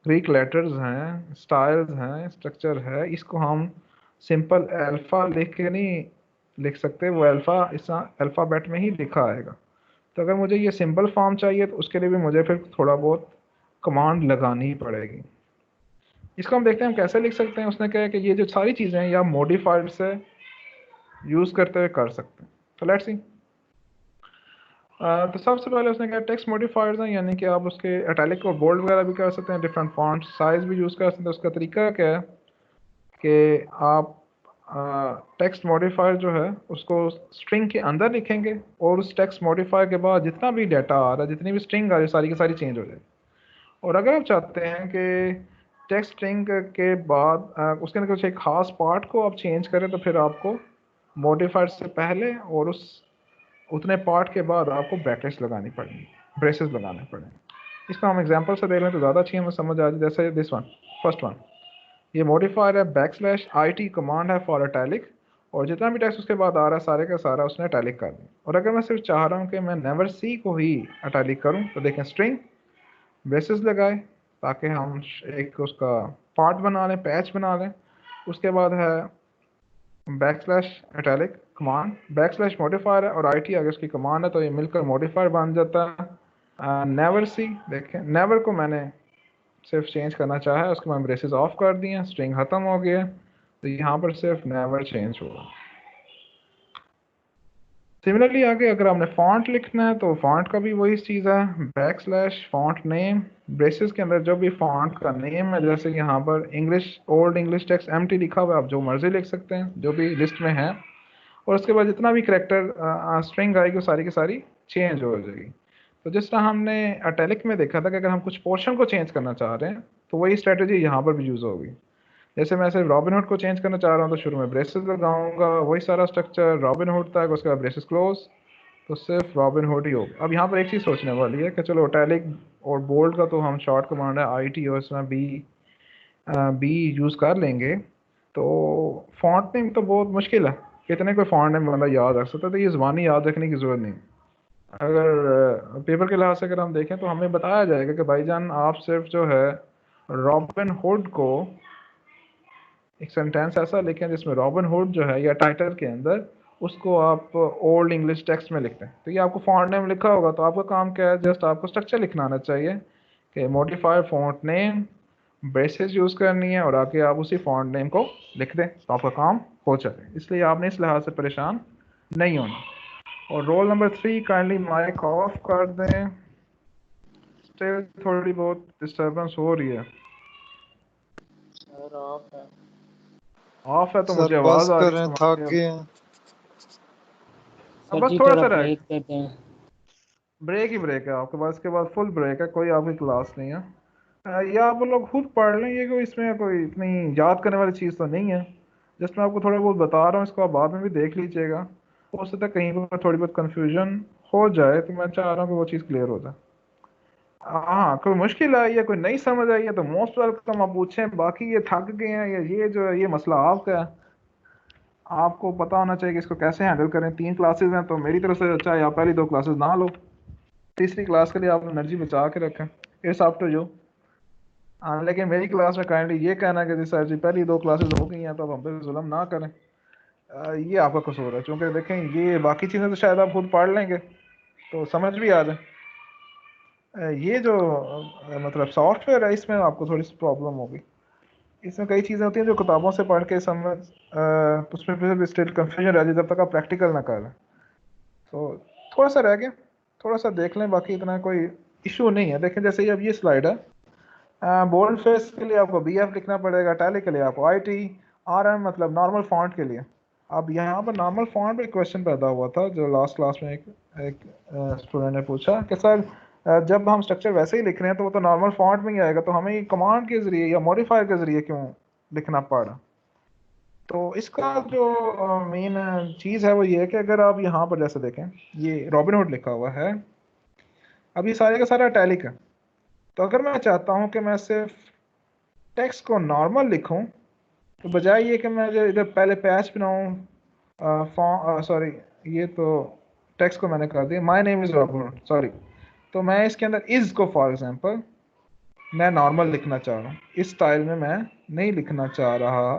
ग्रीक लेटर्स हैं, स्टाइल्स हैं, स्ट्रक्चर है, इसको हम सिंपल अल्फ़ा लिख के नहीं लिख सकते, वो अल्फ़ा इस अल्फ़ाबेट में ही लिखा आएगा। तो अगर मुझे ये सिंपल फॉर्म चाहिए तो उसके लिए भी मुझे फिर थोड़ा बहुत कमांड लगानी ही पड़ेगी। इसको हम देखते हैं हम कैसे लिख सकते हैं। उसने कहा कि ये जो सारी चीज़ें हैं या मॉडिफाइड से यूज़ करते हुए कर सकते हैं। तो लेट्स सी। तो सबसे पहले उसने कहा टेक्स्ट मॉडिफायर्स हैं, यानी कि आप उसके इटैलिक और बोल्ड वगैरह भी कर सकते हैं, डिफरेंट फॉन्ट साइज भी यूज़ कर सकते हैं। उसका तरीका क्या है कि आप टेक्स्ट मॉडिफायर जो है उसको स्ट्रिंग के अंदर लिखेंगे और उस टेक्स्ट मॉडिफायर के बाद जितना भी डाटा आ रहा है, जितनी भी स्ट्रिंग आ रही है, सारी की सारी चेंज हो जाएगी। और अगर आप चाहते हैं कि टेक्स्ट स्ट्रिंग के बाद उसके अंदर कुछ एक ख़ास पार्ट को आप चेंज करें, तो फिर आपको मॉडिफायर से पहले और उस उतने पार्ट के बाद आपको ब्रैकेट्स लगानी पड़ेंगी, ब्रेसेस लगाने पड़ेंगे। इसका हम एग्जांपल से देख लें तो ज़्यादा अच्छी हमें समझ आ जाए। जैसे दिस वन, फर्स्ट वन, ये मॉडिफायर है \it कमांड है फॉर इटैलिक, और जितना भी टेक्स्ट उसके बाद आ रहा है सारे का सारा उसने इटैलिक कर दिया। और अगर मैं सिर्फ चाह रहा हूँ कि मैं नेवर सी को ही इटैलिक करूँ, तो देखें स्ट्रिंग ब्रेसेस लगाए ताकि हम एक उसका पार्ट बना लें, पैच बना लें। उसके बाद है \इटैलिक कमांड, \मॉडिफायर है और IT अगर उसकी कमांड है तो ये मिलकर मॉडिफायर बन जाता है। नेवर सी, देखें नेवर को मैंने सिर्फ चेंज करना चाहा है, उसके बाद ब्रेसेस ऑफ कर दिए हैं, स्ट्रिंग खत्म हो गया, तो यहाँ पर सिर्फ नेवर चेंज होगा। सिमिलरली आगे अगर आपने फॉन्ट लिखना है तो फॉन्ट का भी वही चीज़ है, \फॉन्ट नेम, ब्रेसेस के अंदर जो भी फॉन्ट का नेम है, जैसे यहाँ पर English, old English text empty लिखा हुआ है, आप जो मर्जी लिख सकते हैं जो भी लिस्ट में है। और उसके बाद जितना भी करैक्टर स्ट्रिंग आएगी वो सारी की सारी चेंज हो जाएगी। तो जिस तरह हमने इटैलिक में देखा था कि अगर हम कुछ पोर्शन को चेंज करना चाह रहे हैं तो वही स्ट्रेटजी यहाँ पर भी यूज़ होगी। जैसे मैं सिर्फ रॉबिनहुड को चेंज करना चाह रहा हूँ तो शुरू में ब्रेसेस लगाऊंगा, वही सारा स्ट्रक्चर रॉबिनहुड तक, उसके बाद ब्रेसेस क्लोज, तो सिर्फ रॉबिन हुड ही होगा। अब यहाँ पर एक चीज़ सोचने वाली है कि चलो इटैलिक और बोल्ड का तो हम शॉर्ट कमांड है IT और इसमें बी यूज़ कर लेंगे, तो फॉन्ट नेम तो बहुत मुश्किल है, कितने कोई फॉन्ट नेम बंदा याद रख सकता है, तो ये ज़बानी याद रखने की ज़रूरत नहीं। अगर पेपर के लिहाज से अगर हम देखें तो हमें बताया जाएगा कि भाईजान आप सिर्फ जो है रॉबिन हुड को एक सेंटेंस ऐसा लिखें जिसमें रॉबिन हुड जो है या टाइटल के अंदर उसको आप ओल्ड इंग्लिश टेक्स्ट में लिखते हैं। तो ये आपको फॉन्ट नेम लिखा होगा, तो आपका काम क्या है, जस्ट आपको स्ट्रक्चर लिखना आना चाहिए कि modified font name, braces use करनी है और आके आप उसी फॉन्ट नेम को लिख दें, तो आपका काम हो जाए। इसलिए आपने इस लिहाज से परेशान नहीं होना। और roll number 3 kindly mic off कर दें, स्टिल थोड़ी बहुत डिस्टर्बेंस हो रही है। सर ऑफ है। ऑफ है तो सर मुझे बस आवाज़ आ रही करें, है थक तुम्हारी। गए हैं। अब सर बस जी थोड़ा थोड़ा सा रह ब्रेक देते हैं। ब्रेक ही ब्रेक है आपके पास, इसके बाद फुल ब्रेक है, कोई आपकी क्लास नहीं है। या आप लोग खुद पढ़ लें, ये कोई इसमें कोई इतनी याद करने वाली चीज़ तो नहीं है। जस्ट मैं आपको थोड़ा बहुत बता रहा हूँ, इसको आप बाद में भी देख लीजिएगा। हो सकता है कहीं पर थोड़ी बहुत कन्फ्यूजन हो जाए, तो मैं चाह रहा हूँ कि वो चीज़ क्लियर हो जाए। हाँ, कोई मुश्किल आई है, कोई नहीं समझ आई है तो मोस्ट वेलकम आप पूछें। बाकी ये थक गए हैं या ये जो है ये मसला आपका है, आपको पता होना चाहिए कि इसको कैसे हैंडल करें। 3 क्लासेस हैं, तो मेरी तरफ से चाहे आप पहली 2 क्लासेस ना लो, तीसरी क्लास के लिए आप एनर्जी बचा के रखें, इट्स अप टू यू। लेकिन मेरी क्लास में काइंडली ये कहना है कि जी सर जी पहली 2 क्लासेस हो गई हैं तो अब हम पे जुल्म ना करें, ये आपका कसूर है। क्योंकि देखें ये बाकी चीज़ें तो शायद आप खुद पढ़ लेंगे तो समझ भी आ जाए, ये जो मतलब सॉफ्टवेयर है इसमें आपको थोड़ी सी प्रॉब्लम होगी। इसमें कई चीज़ें होती हैं जो किताबों से पढ़ के समझ उसमें फिर स्टिल कन्फ्यूजन रह जाए जब तक आप प्रैक्टिकल ना करें। तो थोड़ा सा रह गया, थोड़ा सा देख लें, बाकी इतना कोई इशू नहीं है। देखें जैसे अब ये स्लाइड है, बोल्ड फेस के लिए आपको BF लिखना पड़ेगा, टैली के लिए आपको IT, RM मतलब नॉर्मल फॉन्ट के लिए। अब यहाँ पर नॉर्मल फॉन्ट पे क्वेश्चन पैदा हुआ था जो लास्ट क्लास में एक स्टूडेंट ने पूछा कि सर जब हम स्ट्रक्चर वैसे ही लिख रहे हैं तो वो तो नॉर्मल फॉन्ट में ही आएगा, तो हमें कमांड के ज़रिए या मॉडिफायर के ज़रिए क्यों लिखना पड़ा। तो इसका जो मेन चीज़ है वो ये है कि अगर आप यहाँ पर जैसे देखें ये रॉबिन हुड लिखा हुआ है, अब ये सारे का सारा इटैलिक है। तो अगर मैं चाहता हूँ कि मैं सिर्फ टेक्स्ट को नॉर्मल लिखूँ, तो बजाय ये कि मैं जो इधर पहले पैच बनाऊँ, सॉरी ये तो टेक्स्ट को मैंने कर दिया, my name is robin hood, sorry, तो मैं इसके अंदर इज़ को फॉर एग्जांपल मैं नॉर्मल लिखना चाह रहा हूँ, इस स्टाइल में मैं नहीं लिखना चाह रहा।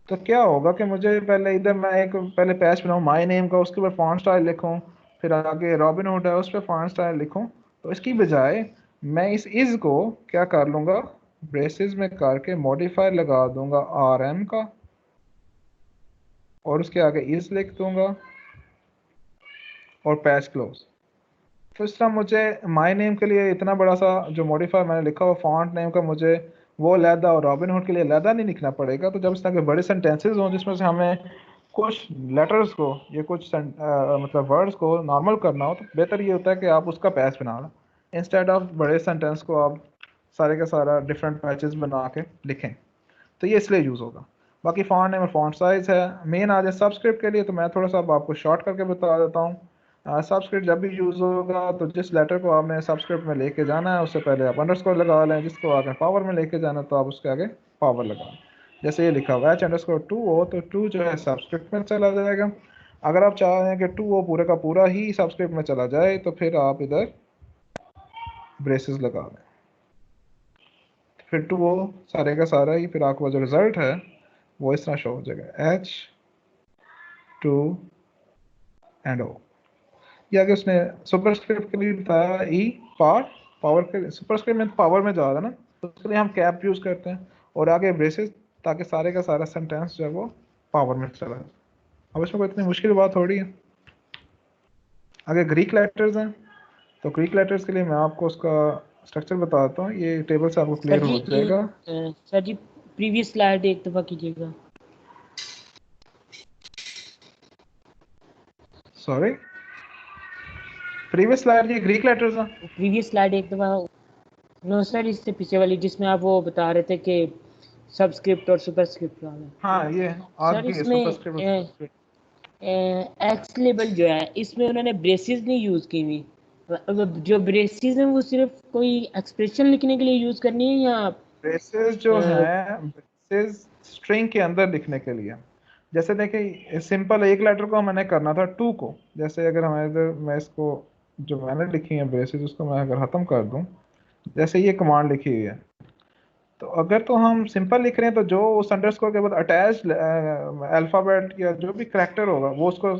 तो क्या होगा कि मुझे पहले इधर मैं एक पहले पैच बनाऊँ माय नेम का, उसके बाद फॉन्ट स्टाइल लिखूँ, फिर आगे रॉबिन हुड है उस पर फॉन्ट स्टाइल लिखूँ। तो इसकी बजाय मैं इस इज़ को क्या कर लूँगा, ब्रेसेस में करके मॉडिफायर लगा दूंगा RM का और उसके आगे इज़ लिख दूंगा और पैच क्लोज। तो इस तरह मुझे माय नेम के लिए इतना बड़ा सा जो मॉडिफायर मैंने लिखा हुआ फॉन्ट नेम का, मुझे वो लैदा और रॉबिन हुड के लिए लैदा नहीं लिखना पड़ेगा। तो जब इस तरह के बड़े सेंटेंसेस हों जिसमें से हमें कुछ लेटर्स को या कुछ मतलब वर्ड्स को नॉर्मल करना हो, तो बेहतर ये होता है कि आप उसका पैच बना लें, इंस्टेड ऑफ बड़े सेंटेंस को आप सारे का सारा डिफरेंट पैचेस बना के लिखें। तो ये इसलिए यूज़ होगा। बाकी फॉन्ट नेम और फॉन्ट साइज़ है। मेन आ जाए सबस्क्रिप्ट के लिए, तो मैं थोड़ा सा आपको शॉर्ट करके बता देता हूँ। सबस्क्रिप्ट जब भी यूज़ होगा तो जिस लेटर को आपने सबस्क्रिप्ट में लेके जाना है उससे पहले आप अंडरस्कोर लगा लें, जिसको आगे पावर में लेके जाना तो आप उसके आगे पावर लगा। जैसे ये लिखा हुआ है H_2 हो तो 2 जो है सबस्क्रिप्ट में चला जाएगा। अगर आप चाह रहे हैं कि 2 वो पूरे का पूरा ही सबस्क्रिप्ट में चला जाए तो फिर आप इधर ब्रेसेस लगा दें, फिर 2 वो सारे का सारा ही फिर आपका जो रिजल्ट है वो इस तरह शो हो जाएगा H2 and O। ये आगे उसने सुपरस्क्रिप्ट के लिए बताया E पावर के सुपरस्क्रिप्ट में पावर में जा रहा है ना, तो उसके लिए हम कैप यूज़ करते हैं और आगे ब्रेसेस, ताकि सारे का सारा सेंटेंस जो है वो पावर में चला जाए। अब इसमें कोई इतनी मुश्किल बात थोड़ी है। आगे ग्रीक लेटर्स हैं, तो ग्रीक लेटर्स के लिए मैं आपको उसका स्ट्रक्चर बताता हूँ, ये टेबल से आपको क्लियर हो जाएगा। सर जी प्रीवियस स्लाइड एक दफ़ा कीजिएगा। सॉरी, प्रीवियस स्लाइड ये ग्रीक लेटर्स हैं। प्रीवियस स्लाइड एक दफ़ा, नो सर इससे पीछे वाली जिसमें आप वो बता रहे थे कि सबस्क्रिप्ट और सुपरस्क्रिप्ट वाला। हाँ ये सर इसमें एक्स लेबल जो है इसमें उन्होंने ब्रेसेस नहीं यूज की हुई। जो ब्रेसेस हैं वो सिर्फ कोई एक्सप्रेशन लिखने के लिए यूज करनी है या ब्रेसेस जो है ब्रेसेस स्ट्रिंग के अंदर लिखने के लिए। जैसे देखिए सिंपल एक लेटर को मैंने करना था टू को, जैसे अगर हमारे इधर मैं इसको जो मैंने लिखी है ब्रेसेस उसको मैं अगर ख़त्म कर दूं, जैसे ये कमांड लिखी हुई है, तो अगर तो हम सिंपल लिख रहे हैं तो जो उस अंडरस्कोर के बाद अटैच अल्फ़ाबेट या जो भी करैक्टर होगा वो उसको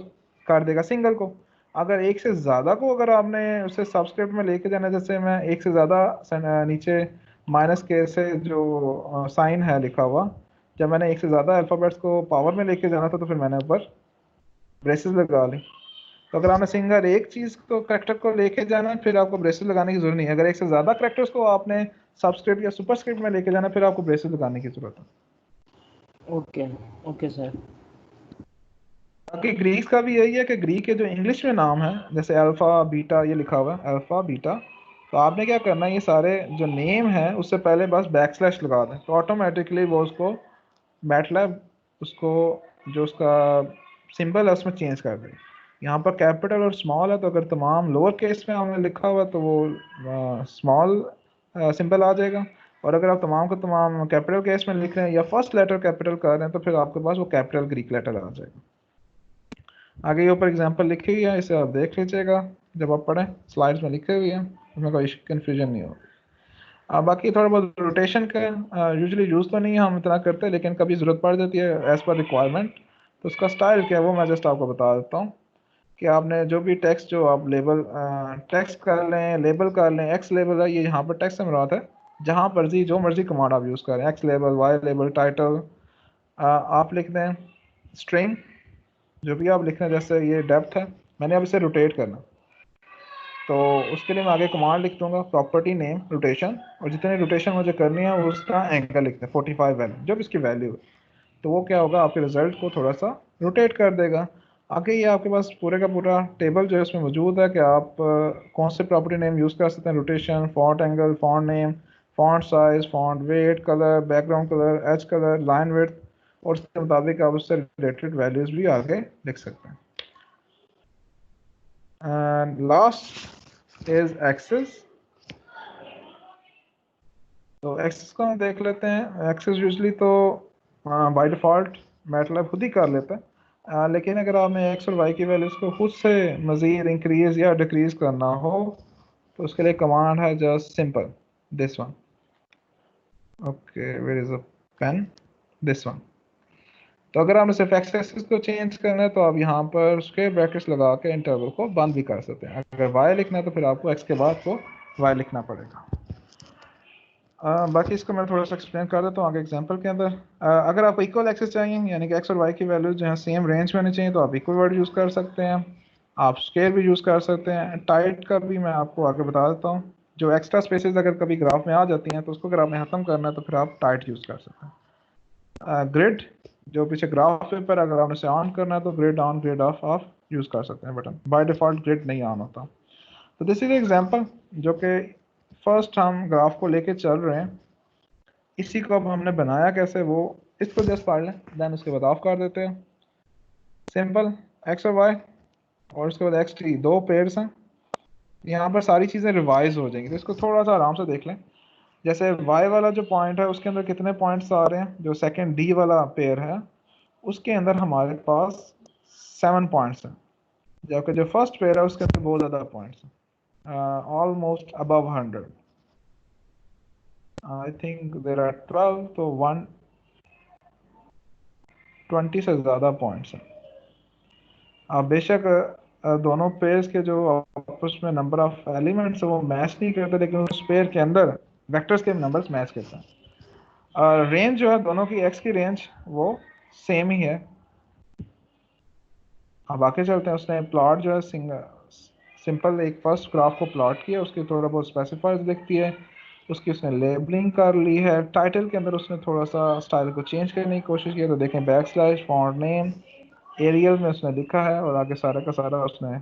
कर देगा सिंगल को। अगर एक से ज़्यादा को अगर आपने उसे सबस्क्रिप्ट में लेके जाना, जैसे मैं एक से ज़्यादा नीचे माइनस के से जो साइन है लिखा हुआ, जब मैंने एक से ज़्यादा अल्फ़ाबेट्स को पावर में लेके जाना था तो फिर मैंने ऊपर ब्रेसेस लगा ली। तो अगर आपने सिंगल एक चीज़ को करेक्टर को लेके जाना है फिर आपको ब्रेसेस लगाने की जरूरत नहीं है। अगर एक से ज़्यादा करेक्टर्स को आपने सबस्क्रिप्ट या सुपरस्क्रिप्ट में लेके जाना है फिर आपको ब्रेसेस लगाने की जरूरत है। Okay okay sir. बाकी ग्रीक का भी यही है कि ग्रीक के जो इंग्लिश में नाम है जैसे अल्फ़ा बीटा ये लिखा हुआ है अल्फ़ा बीटा, तो आपने क्या करना है ये सारे जो नेम है उससे पहले बस बैकस्लैश लगा दें तो ऑटोमेटिकली वो उसको मैटलैब उसको जो उसका सिंबल है उसमें चेंज कर दे। यहाँ पर कैपिटल और स्मॉल है तो अगर तमाम लोअर केस में हमने लिखा हुआ तो वो स्मॉल सिंबल आ जाएगा, और अगर आप तमाम को तमाम कैपिटल केस में लिख रहे हैं या फर्स्ट लेटर कैपिटल कर रहे हैं तो फिर आपके पास वो कैपिटल ग्रीक लेटर आ जाएगा। आगे ये ऊपर एग्जांपल लिखी हुई है, इसे आप देख लीजिएगा जब आप पढ़ें, स्लाइड्स में लिखी हुई है, उसमें कोई कन्फ्यूजन नहीं होगा। बाकी थोड़ा बहुत रोटेशन का यूजुअली यूज़ तो नहीं है हम इतना करते, लेकिन कभी ज़रूरत पड़ जाती है एज़ पर रिक्वायरमेंट। तो उसका स्टाइल क्या है वो मैं जस्ट आपको बता देता हूँ कि आपने जो भी टेक्स्ट जो आप लेबल टेक्स्ट कर लें, लेबल कर लें, एक्स लेबल है ये यहाँ पर टेक्स्ट से मुराद है, जहाँ मर्जी जो मर्जी कमांड आप यूज़ करें, x label, y label, title आप लिख दें, स्ट्रिंग जो भी आप लिख रहे हैं, जैसे ये डेप्थ है मैंने अब इसे रोटेट करना, तो उसके लिए मैं आगे कमांड लिख दूंगा प्रॉपर्टी नेम रोटेशन, और जितनी रोटेशन मुझे करनी है उसका एंगल लिखते हैं 45 वैल्यू जब इसकी वैल्यू है, तो वो क्या होगा आपके रिजल्ट को थोड़ा सा रोटेट कर देगा। आगे ये आपके पास पूरे का पूरा टेबल जो है उसमें मौजूद है कि आप कौन से प्रॉपर्टी नेम यूज़ कर सकते हैं, rotation, font angle, font name, font size, font weight, colour, background colour, edge colour, line width, और उसके मुताबिक आप उससे रिलेटेड वैल्यूज भी आगे लिख सकते हैं। And last is axes. तो एक्सेस को हम देख लेते हैं। एक्सेस यूजली तो बाय डिफ़ॉल्ट मैटलैब खुद ही कर लेता है, लेकिन अगर आपने एक्स और वाई की वैल्यूज़ को खुद से मज़ीद इंक्रीज़ या डिक्रीज़ करना हो तो उसके लिए कमांड है just simple this one. Okay where is a pen, this one. तो अगर आपने सिर्फ एक्स एक्सिस को चेंज करना है तो आप यहाँ पर स्क्वायर ब्रैकेट्स लगा के इंटरवल को बंद भी कर सकते हैं। अगर वाई लिखना है तो फिर आपको एक्स के बाद को वाई लिखना पड़ेगा। बाकी इसको मैं थोड़ा सा एक्सप्लेन कर देता हूँ आगे एग्जांपल के अंदर। अगर आपको इक्वल एक्सेस चाहिए यानी कि एक्स और वाई की वैल्यूज जो है सेम रेंज में होनी चाहिए तो आप इक्वल वर्ड यूज़ कर सकते हैं, आप स्क्वायर भी यूज़ कर सकते हैं। टाइट का भी मैं आपको आगे बता देता हूँ, जो एक्स्ट्रा स्पेसेस अगर कभी ग्राफ में आ जाती हैं तो उसको अगर आपने ख़त्म करना है तो फिर आप टाइट यूज़ कर सकते हैं। ग्रिड जो पीछे ग्राफ पेपर अगर आपने से ऑन करना है तो ग्रिड ऑन ग्रिड ऑफ आप यूज़ कर सकते हैं बटन, बाय डिफ़ॉल्ट ग्रिड नहीं ऑन होता। तो दिस इज एग्जांपल जो कि फर्स्ट हम ग्राफ को लेके चल रहे हैं, इसी को अब हमने बनाया कैसे वो इसको जस्ट पढ़ लें, देन उसके बाद ऑफ कर देते हैं। सिंपल एक्स और वाई, और उसके बाद एक्स टी, दो पेयर्स हैं, यहाँ पर सारी चीज़ें रिवाइज हो जाएंगी, तो इसको थोड़ा सा आराम से देख लें। जैसे y वाला जो पॉइंट है उसके अंदर कितने पॉइंट्स आ रहे हैं, जो सेकंड d वाला पेयर है उसके अंदर हमारे पास 7 पॉइंट्स हैं, जबकि जो फर्स्ट पेयर है उसके अंदर बहुत ज़्यादा पॉइंट्स हैं, almost above 100, I think there are 12, तो 120 से ज़्यादा पॉइंट्स हैं। बेशक दोनों पेयर्स के जो आपस में नंबर ऑफ एलिमेंट्स है वो मैच नहीं करते, लेकिन उस पेयर के अंदर वेक्टर्स के नंबर्स मैच करते हैं। रेंज जो है दोनों की एक्स की रेंज वो सेम ही है। अब आगे चलते हैं, उसने प्लॉट जो है सिंपल एक फर्स्ट ग्राफ को प्लॉट किया, उसकी थोड़ा बहुत स्पेसिफायर्स दिखती है, उसकी उसने लेबलिंग कर ली है। टाइटल के अंदर उसने थोड़ा सा स्टाइल को चेंज करने की कोशिश की, तो देखें backslash font name Arial में उसने लिखा है, और आगे सारा का सारा उसने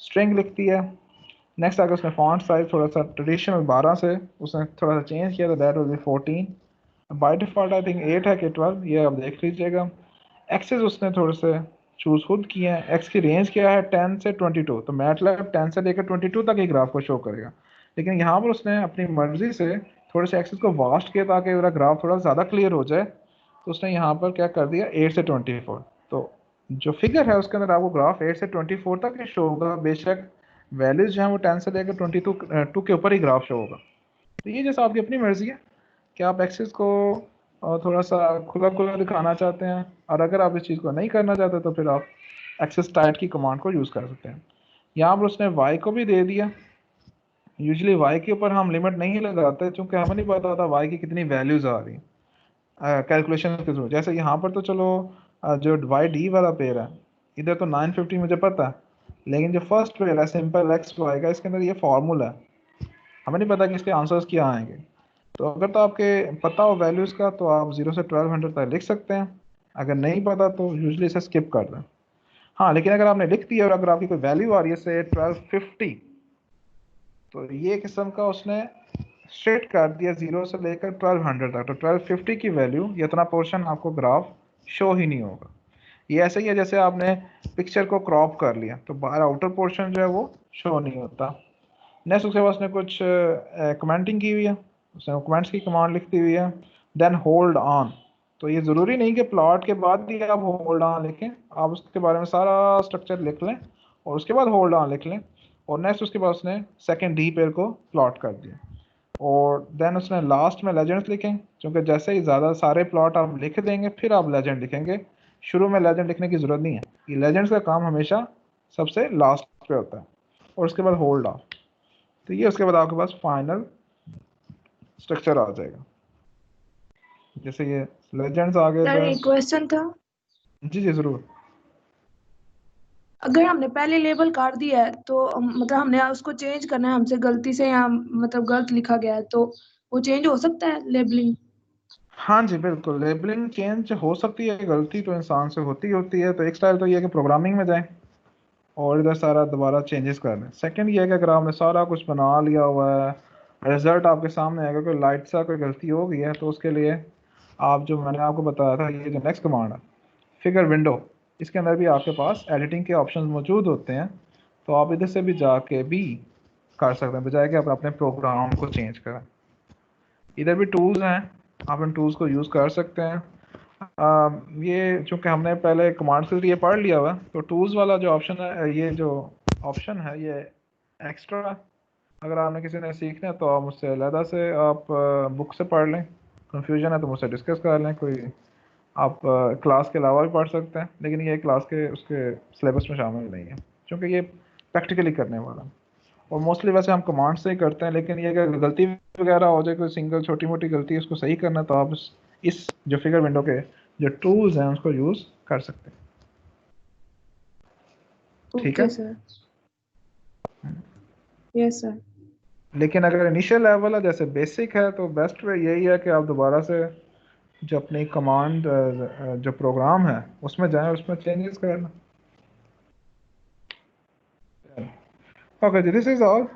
स्ट्रिंग लिख दी है। नेक्स्ट आगे उसने फॉन्ट साइज थोड़ा सा ट्रेडिशनल 12 से उसने थोड़ा सा चेंज किया, तो that will be 14, by default I think 8 है कि 12, ये आप देख लीजिएगा। एक्सेस उसने थोड़े से चूज खुद किए हैं। एक्स की रेंज क्या है 10 से 22, तो मैटलैब 10 से लेकर 22 तक ही ग्राफ को शो करेगा। लेकिन यहाँ पर उसने अपनी मर्जी से थोड़े से एक्सेस को वास्ट किया ताकि मेरा ग्राफ थोड़ा ज़्यादा क्लियर हो जाए, तो उसने यहाँ पर क्या कर दिया 8 से 24। तो जो फिगर है उसके अंदर आपको ग्राफ 8 से 24 तक ही शो होगा, बेशक वैल्यूज जो है वो 10 से लेकर 22 के ऊपर ही ग्राफ शो होगा। तो ये जैसा आपकी अपनी मर्जी है कि आप एक्सेस को थोड़ा सा खुला खुला दिखाना चाहते हैं, और अगर आप इस चीज़ को नहीं करना चाहते तो फिर आप एक्सेस टाइट की कमांड को यूज़ कर सकते हैं। यहाँ पर उसने वाई को भी दे दिया। यूजुअली वाई के ऊपर हम लिमिट नहीं लगाते क्योंकि हमें नहीं पता होता वाई की कितनी वैल्यूज आ रही हैं कैलकुलेशन के थ्रू। जैसे यहाँ पर तो चलो जो वाई डी वाला पेयर है इधर तो 950 मुझे पता है, लेकिन जो फर्स्ट पेयर है सिंपल एक्स वाई का, इसके अंदर ये फॉर्मूला है, हमें नहीं पता कि इसके आंसर्स क्या आएंगे। तो अगर तो आपके पता हो वैल्यूज़ का तो आप 0 से 1200 तक लिख सकते हैं, अगर नहीं पता तो यूजुअली इसे स्किप कर दें। हाँ, लेकिन अगर आपने लिख दिया और अगर आपकी कोई वैल्यू आ रही है से 1250, तो ये किस्म का उसने स्ट्रेट कर दिया 0 से लेकर 1200 तक, तो 1250 की वैल्यू ये इतना पोर्शन आपको ग्राफ शो ही नहीं होगा। ये ऐसे ही है जैसे आपने पिक्चर को क्रॉप कर लिया तो बाहर आउटर पोर्शन जो है वो शो नहीं होता। नेक्स्ट उसके बाद उसने कुछ कमेंटिंग की हुई है, उसने कमेंट्स की कमांड लिखती हुई है। देन होल्ड ऑन, तो ये ज़रूरी नहीं कि प्लॉट के बाद ही आप होल्ड ऑन लिखें, आप उसके बारे में सारा स्ट्रक्चर लिख लें और उसके बाद होल्ड ऑन लिख लें। और नेक्स्ट उसके बाद उसने सेकंड डी पेयर को प्लॉट कर दिया, और देन उसने लास्ट में लेजेंड्स लिखें, क्योंकि जैसे ही ज़्यादा सारे प्लॉट आप लिख देंगे फिर आप लेजेंड लिखेंगे, शुरू में लेजेंड लिखने की ज़रूरत नहीं है। ये लेजेंड्स का काम हमेशा सबसे लास्ट पे होता है। और उसके बाद होल्ड ऑन, तो ये उसके बाद आपके पास फाइनल स्ट्रक्चर आ जाएगा। जैसे ये लेजेंड्स आ गए। सर एक क्वेश्चन था। जी जी ज़रूर। अगर हमने पहले लेबल कर दिया है तो मतलब हमने उसको चेंज करना है, हमसे गलती से या मतलब गलत लिखा गया है तो वो चेंज हो सकता है लेबलिंग? हाँ जी बिल्कुल, लेबलिंग चेंज हो सकती है, गलती तो इंसान से होती है। तो एक स्टाइल तो ये है कि प्रोग्रामिंग में जाएं और इधर सारा दोबारा चेंजेस कर लें। सेकंड ये है कि अगर आपने सारा कुछ बना लिया हुआ है, रिजल्ट आपके सामने आएगा, कोई लाइट सा कोई गलती हो गई है, तो उसके लिए आप जो मैंने आपको बताया था ये जो नेक्स्ट कमांड है फिगर विंडो, इसके अंदर भी आपके पास एडिटिंग के ऑप्शन मौजूद होते हैं। तो आप इधर से भी जाके भी कर सकते हैं बजाय कि आप अपने प्रोग्राम को चेंज करें। इधर भी टूल्स हैं, आप इन टूल्स को यूज़ कर सकते हैं। ये चूँकि हमने पहले कमांड्स के लिए पढ़ लिया हुआ, तो टूल्स वाला जो ऑप्शन है, ये जो ऑप्शन है ये एक्स्ट्रा, अगर आपने किसी ने सीखना है तो आप मुझसे अलहदा से आप बुक से पढ़ लें, कन्फ्यूजन है तो मुझसे डिस्कस कर लें, कोई आप क्लास के अलावा भी पढ़ सकते हैं, लेकिन ये क्लास के उसके सिलेबस में शामिल नहीं है क्योंकि ये प्रैक्टिकली करने वाला है। और मोस्टली वैसे हम कमांड से ही करते हैं, लेकिन ये अगर गलती वगैरह हो जाए, कोई सिंगल छोटी मोटी गलती है उसको सही करना, तो आप इस जो फिगर विंडो के जो टूल्स हैं उसको यूज़ कर सकते हैं। ठीक है ओके सर। Yes sir. लेकिन अगर इनिशियल लेवल है जैसे बेसिक है तो बेस्ट वे यही है कि आप दोबारा से जो अपनी कमांड जो प्रोग्राम है उसमें जाएं, उसमें चेंजेस करना। ओके जी, दिस इज ऑल।